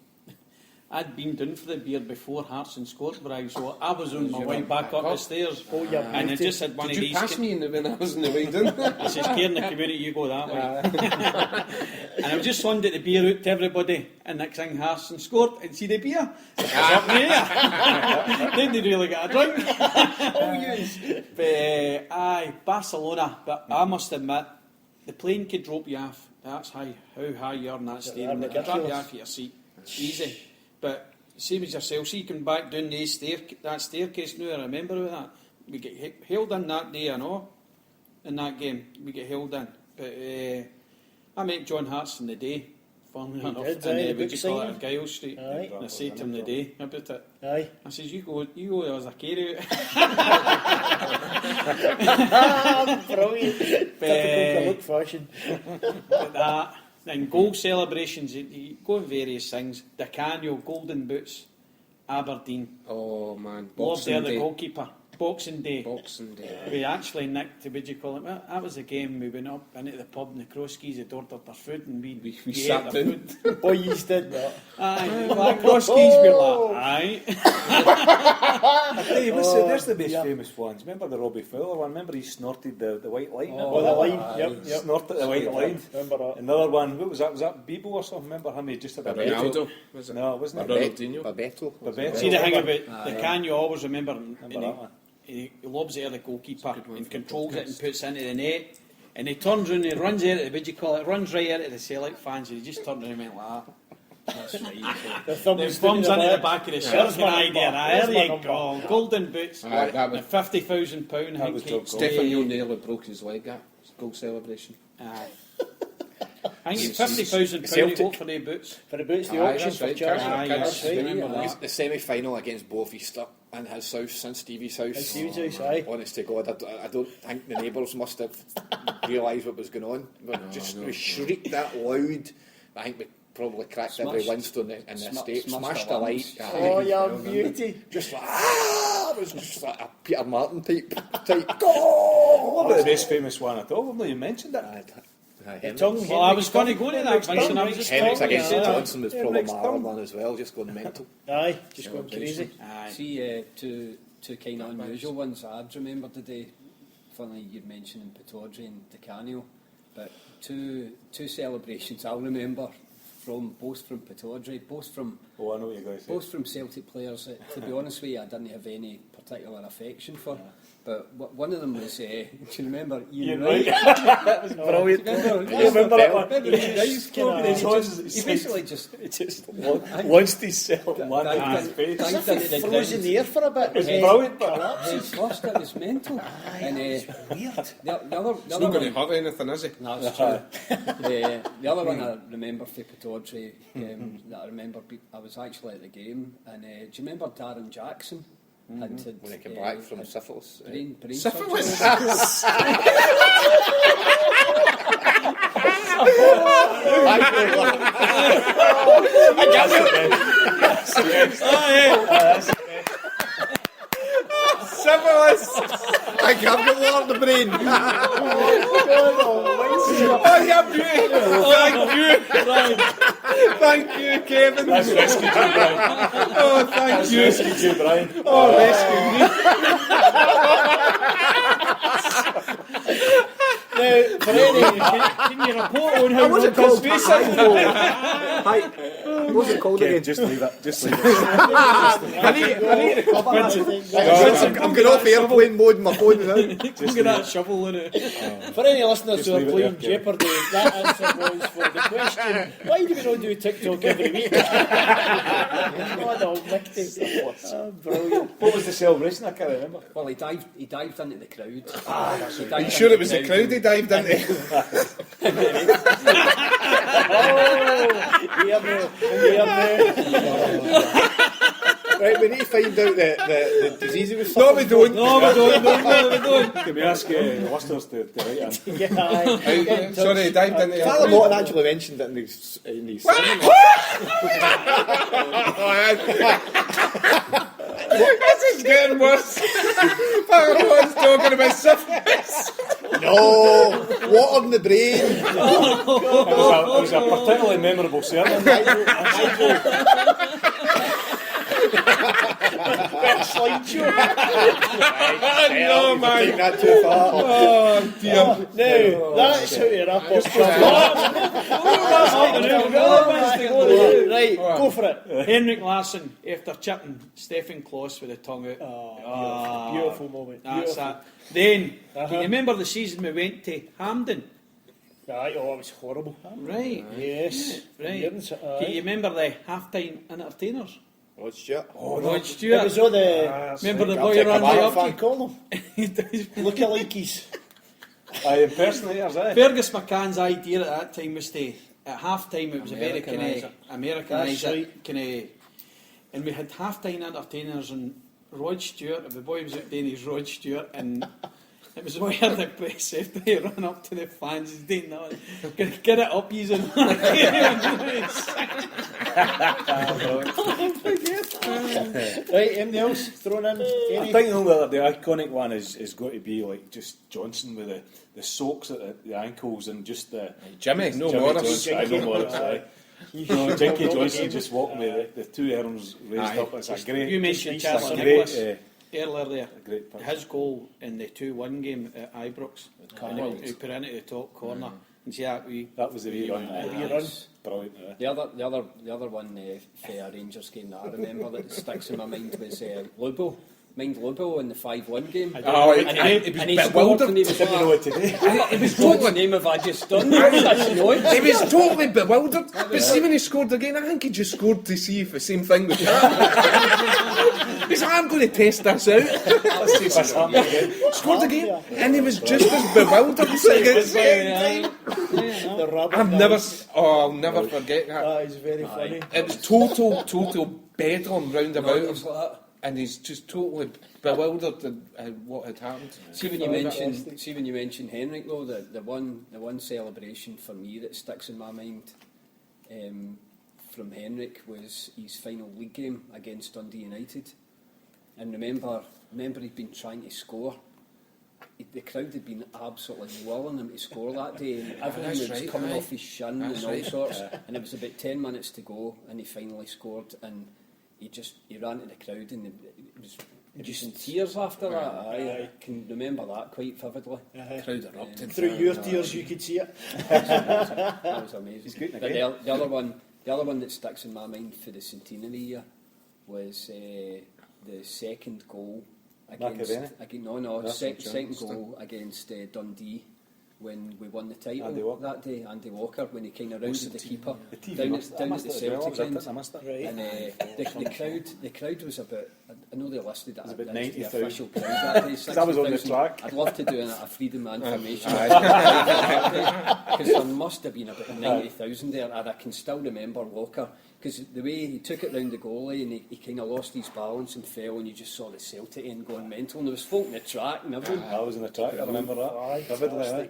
S6: I'd been down for the beer before Hartson scored, Brian, so I was on my way back up the stairs.
S3: Oh, you're
S6: And I just had one
S4: Did
S6: of
S4: you
S6: these.
S4: pass me when I was in the way down?
S6: I says, "Care in the community, you go that way." And I was just handed the beer out to everybody, and next thing Hartson scored, and see the beer. It was up there. Then they really got a drink.
S3: Oh, yes.
S6: But aye, Barcelona. But I must admit, the plane could drop you off. That's how high you are in that stadium. They can drop you
S3: ridiculous.
S6: off your seat, easy. But same as yourself, so you come back down that staircase now. I remember about that. We get held in that day, I know. In that game, we get held in. But I met John Hartson the day. Funnily enough,
S3: did,
S6: in
S3: aye,
S6: what
S3: book
S6: do you call it,
S3: signing.
S6: Giles Street.
S3: Aye.
S6: And I said to him the day about it.
S3: Aye.
S6: I says, you go as a carry out.
S3: Brilliant. Typical look fashion.
S6: But that, and goal celebrations, you go in various things. The Canio, Golden Boots, Aberdeen.
S4: Oh man,
S6: Love there,
S4: Boxing
S6: the
S4: Day.
S6: goalkeeper. Boxing Day.
S4: Boxing Day.
S6: We actually nicked, what do you call it? Well, that was the game we went up into the pub and the Crosskies had ordered their food and we
S4: We
S6: ate
S4: sat
S6: their
S4: down.
S6: food.
S3: Boys did that.
S6: Aye, like Crosskies were like, aye.
S7: Hey, there's the most famous ones. Remember the Robbie Fowler one? Remember he snorted the white line?
S3: Oh, the line. Yep.
S7: Snorted the white line.
S3: Remember that.
S7: Another one, what was that? Was that Bebo or something? Remember him? He just had a
S4: Ronaldo, was it?
S7: No, wasn't it?
S4: Ronaldinho.
S9: Babetto.
S6: See the thing about the Canio, I always remember,
S7: Remember that one?
S6: he lobs it at the goalkeeper and controls it and puts it into the net. And he turns around and he runs out, what do you call it? Runs right out of the Celtic fans and he just turned around and went like that. That's right.
S3: The thumbs
S6: The thumbs
S3: down
S6: into the back of the shirt.
S3: There's my
S6: Idea.
S3: number.
S6: There
S3: There's my
S6: you
S3: number.
S6: go. Golden boots.
S4: Aye, that was-
S6: And £50,000.
S7: That was top goal.
S4: Stefan nearly broke his leg at goal celebration.
S6: Aye. I think it's £50,000 he
S9: Celtic.
S6: got for the boots.
S3: For the boots, the
S4: Aye,
S3: auction
S4: that's
S3: for
S4: right,
S3: charity.
S6: Aye,
S3: That's
S6: yes,
S3: right.
S6: remember that.
S9: The semi-final against Boavista, in his house since Stevie's house.
S3: Stevie's house, aye.
S9: Honest to God, I don't think the neighbours must have realised what was going on. We shrieked that loud. I think we probably cracked every window in the estate, smashed the light.
S3: Oh, yeah, beauty.
S9: Just like, it was just like a Peter Martin type goal!
S7: What about the most famous one at all? We've not even mentioned it.
S6: Well, I was going to go to that, Vincent. I was just
S9: Henrik's
S6: talking
S9: against
S6: about
S9: Johnson was probably my other one as well, just going mental.
S3: Aye, just going crazy.
S6: Aye.
S8: See, two kind of unusual ones I'd remember today. Funny you'd mentioned Pittodrie and DeCanio, but two celebrations I'll remember both from Pittodrie, both from
S7: Oh, I know what you're going to say.
S8: both from Celtic players that, to be honest with you, I didn't have any particular affection for. But one of them was, do you remember Ian Wright?
S7: That was brilliant.
S8: You
S7: remember that one?
S8: Remember Ian Wright's quote? He basically just
S7: launched himself and landed in his face.
S3: As if he froze in the air for a bit.
S7: It was brilliant, but
S8: He's lost it, was mental. And
S3: weird.
S8: the other
S4: It's not going to hurt anything, is it?
S8: No, it's true. The other one I remember for Pittodrie, that I remember, I was actually at the game, and do you remember Darren Jackson?
S9: When he came back from syphilis.
S8: Brain
S4: Syphilis?
S9: Syphilis! I can't get water in the brain.
S4: Oh, yeah, beauty. Thank you, Kevin.
S7: That's rescued you, Brian.
S4: Oh, thank you.
S7: Rescued you, Brian.
S4: Oh, rescue me.
S3: Now, for any, can you report on how
S9: What's it
S3: Rodgers'
S9: called?
S3: face
S9: Hi. What's it called
S7: Okay,
S9: again?
S7: just leave it. Just leave it.
S9: I need to recover that. I'm going off airplane mode and my phone is out.
S6: Look at that shovel in it.
S3: For any listeners
S7: Just
S3: who are
S7: leave it
S3: playing
S7: there,
S3: Jeopardy, that answer was for the question, why do we not do TikTok every week? Oh, no, Mickey. Brilliant.
S7: What was the celebration? I can't remember.
S8: Well, he dived into the crowd.
S4: Are you sure it was the crowd he dived into?
S9: Right, we need to find out the disease he was
S4: No, we
S9: suffering
S4: don't.
S7: Can we ask the listeners to write in?
S3: Yeah, aye.
S4: Sorry, he dived into
S9: Father Morton actually mentioned it in his sermon.
S4: This is getting worse. Everyone's talking about syphilis.
S9: No, water in the brain.
S7: It was a particularly memorable sermon.
S4: No, man.
S9: Take that too far.
S4: Oh, dear.
S3: Now, that's how to wrap up. Right, go for it.
S6: Henrik Larsson, after chipping Stefan Kloss with the tongue out.
S3: Beautiful moment.
S6: That's
S3: Beautiful.
S6: that. Then, can you remember the season we went to Hampden?
S3: Aye, oh, it was horrible.
S6: Right.
S3: Yes.
S6: Right.
S3: Years, aye.
S6: Can you remember the half-time entertainers?
S9: Rod Stewart.
S6: Rod
S3: It
S6: Stewart.
S3: was all the
S6: Remember the
S9: I'll
S6: boy
S9: take a
S6: around
S9: man
S6: the
S3: what do you
S6: up?
S3: call them? Lookalikes.
S7: Aye, impersonators, aye.
S6: Fergus McCann's idea at that time was to, at half-time, it was a very kind of Americanise
S3: That's
S6: it, kind of, and we had half-time entertainers and Rod Stewart, the boy was out doing his Rod Stewart, and it was where the press after he ran up to the fans, he's doing that, get it up, he's in.
S3: Right, anything else thrown in?
S7: I think the iconic one is got to be like just Johnson with the soaks at the ankles and just the
S4: Jimmy, no Morris.
S7: Johnson, no Morris, aye. No, Jinky Johnson just walking with the two arms raised
S4: Aye.
S7: up. It's a great.
S6: You mentioned
S7: it's a
S6: Charlie
S7: great,
S6: Nicholas earlier there.
S7: a great picture.
S6: His goal in the 2-1 game at Ibrox, and he put in at the top corner. And see that wee.
S7: That was the wee run. Brilliant.
S8: The other one for a Rangers game that I remember that sticks in my mind was Lubo. Mind Lubo in the 5-1 game.
S4: Oh,
S8: And he
S4: he was
S8: scored
S4: bewildered.
S8: and he was
S7: Didn't know
S8: like,
S7: what to do.
S4: He was
S8: "What
S4: totally,
S8: name have I just done?" That's annoying.
S4: he was totally bewildered. But see when he scored again, I think he just scored to see if the same thing would happen. He's like, I'm going to test this out.
S7: Let's see if this happens again.
S4: Scored again, and he was just as bewildered at the same time.
S3: The rabbit
S4: I'll never forget that.
S3: That is very funny.
S4: It was total bedlam round about
S8: No,
S4: him.
S8: it's like that.
S4: and he's just totally bewildered at what had happened.
S8: See when you mention Henrik though, the one celebration for me that sticks in my mind from Henrik was his final league game against Dundee United. And remember he'd been trying to score. The crowd had been absolutely willing him to score that day, and everything was coming off his shin and all sorts. And it was about 10 minutes to go, and he finally scored. And he ran to the crowd, and it was just in tears after that. I can remember that quite vividly.
S4: Crowd erupted.
S3: Through your tears, you could see it.
S8: That was amazing. But the other one that sticks in my mind for the centenary year was the second goal second goal against Dundee when we won the title that day. Andy Walker, when he kind of rounded the keeper down at the Celtic end. And the crowd was about, I know they listed it
S7: about
S8: as
S7: 90,000.
S8: the official crowd that day. 60,
S7: I was on the track.
S8: I'd love to do a Freedom information because there must have been about 90,000 there, and I can still remember Walker, because the way he took it round the goalie and he kind of lost his balance and fell, and you just saw the Celtic end going mental, and there was folk in the track and everything.
S7: I was in the track, I remember that. Vividly.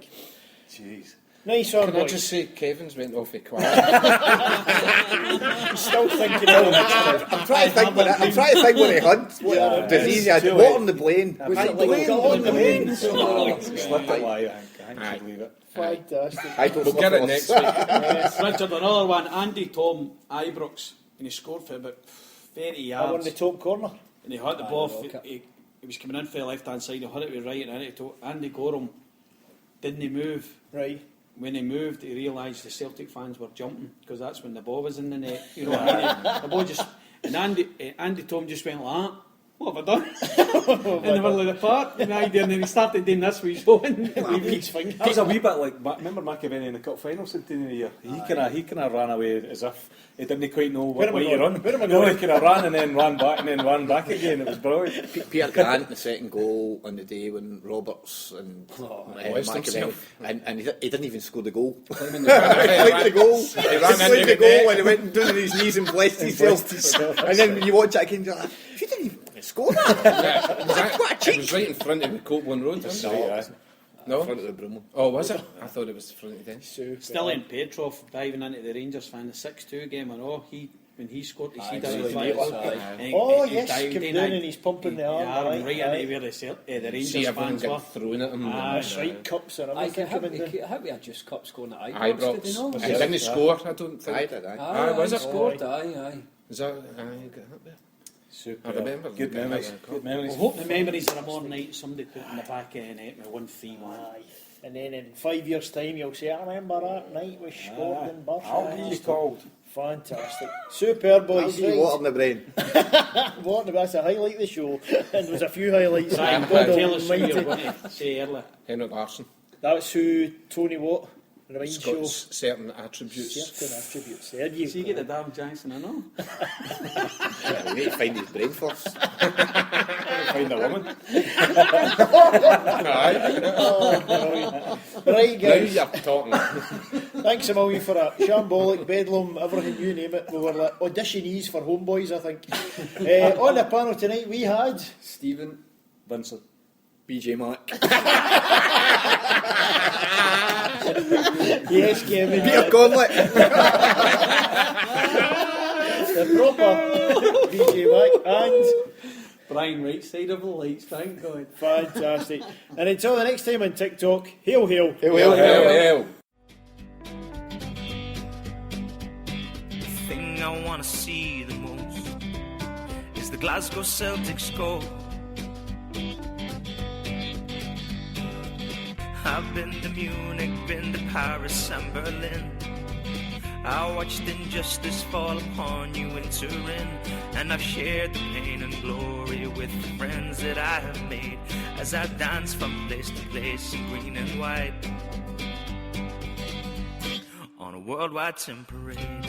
S7: Jeez.
S3: Nice one,
S4: Can I
S3: boys.
S4: just say Kevin's went off a quiet.
S3: He's still thinking about it.
S9: I'm trying to think when he had what disease he had. What on the Blaine?
S3: Was it like on the Blaine?
S7: Slipped it away, I think you believe it.
S3: Fantastic.
S9: I don't
S4: We'll get it next week.
S6: Richard, another one, Andy Tom Ibrox, and he scored for about 30
S3: I won
S6: yards.
S3: the top corner.
S6: And he had the ball, he was coming in for the left hand side, he had it with right, and Andy Gorham didn't move.
S3: Right.
S6: When he moved, he realised the Celtic fans were jumping, because that's when the ball was in the net. You know what I mean? The ball just, and Andy Tom just went like that. What have I done? In the middle of the park. And then he started doing this with his own.
S7: That was a wee bit like, remember McAvenny in the cup final centenary year? He kind of ran away as if he didn't quite know what way to run. No, he kind of ran and then ran back and then ran back again. It was brilliant.
S9: Peter Grant, the second goal on the day when Roberts and McAvenny, and he didn't even score the goal. He flaked the goal. He ran into the goal and he went down on his knees and blessed himself. And then when you watch it again, you're like, you didn't even score that. What a cheek.
S4: It was right in front of Copeland Road. No?
S9: In front of the Brumley.
S4: Oh, was it? I thought it was in front of the
S6: Still in Petrov, diving into the Rangers fan, the 6-2 game, and when he scored, he
S3: yes, came down and he's pumping the arm.
S6: Right into where the Rangers fans were.
S4: Throwing at him.
S3: That's right, cups and everything coming down.
S8: How we had just cup scoring at
S4: Ibrox.
S8: did he know?
S4: He didn't score, I don't think.
S9: I did,
S8: Aye,
S4: was it?
S8: Scored, aye.
S4: Is that... I got up there.
S7: Super.
S4: I remember.
S7: Good memories. Good memories.
S6: I hope the memories of tomorrow night somebody put in the back of the net with 1-3-1.
S3: Aye. And then in 5 years' time, you'll say, I remember that night we scored in Barca.
S7: I'll be called.
S3: Fantastic. Superb, boys.
S9: I'll water in the brain.
S3: What? That's a highlight of the show. And there's a few highlights.
S6: Right,
S3: God
S6: tell us who you're
S3: almighty.
S6: going to say earlier.
S4: Henrik Larsson.
S3: That's who Tony Watt reminds you of.
S4: Certain attributes.
S3: Certain attributes. There you
S6: See, you get the damn Jackson, I know.
S9: Yeah, we need to find his brain first.
S7: Find a woman.
S3: Right,
S4: Now
S3: guys.
S4: you're talking.
S3: Thanks a million for that. Shambolic, Bedlam, everything you name it. We were like auditionees for Homeboys, I think. On the panel tonight, we had
S8: Stephen.
S7: Vincent.
S9: BJ Mac.
S3: yes, Kevin.
S9: Peter Conley.
S3: The proper BJ Mac and
S6: Brian right side of the lights, thank God.
S3: fantastic. And until the next time on Tic Talk, hail, hail.
S9: Hail, hail, hail.
S4: Hell.
S1: The thing I want to see the most is the Glasgow Celtics goal. I've been to Munich, been to Paris and Berlin. I watched injustice fall upon you in Turin, and I've shared the pain and glory with the friends that I have made as I dance from place to place in green and white on a worldwide tin parade.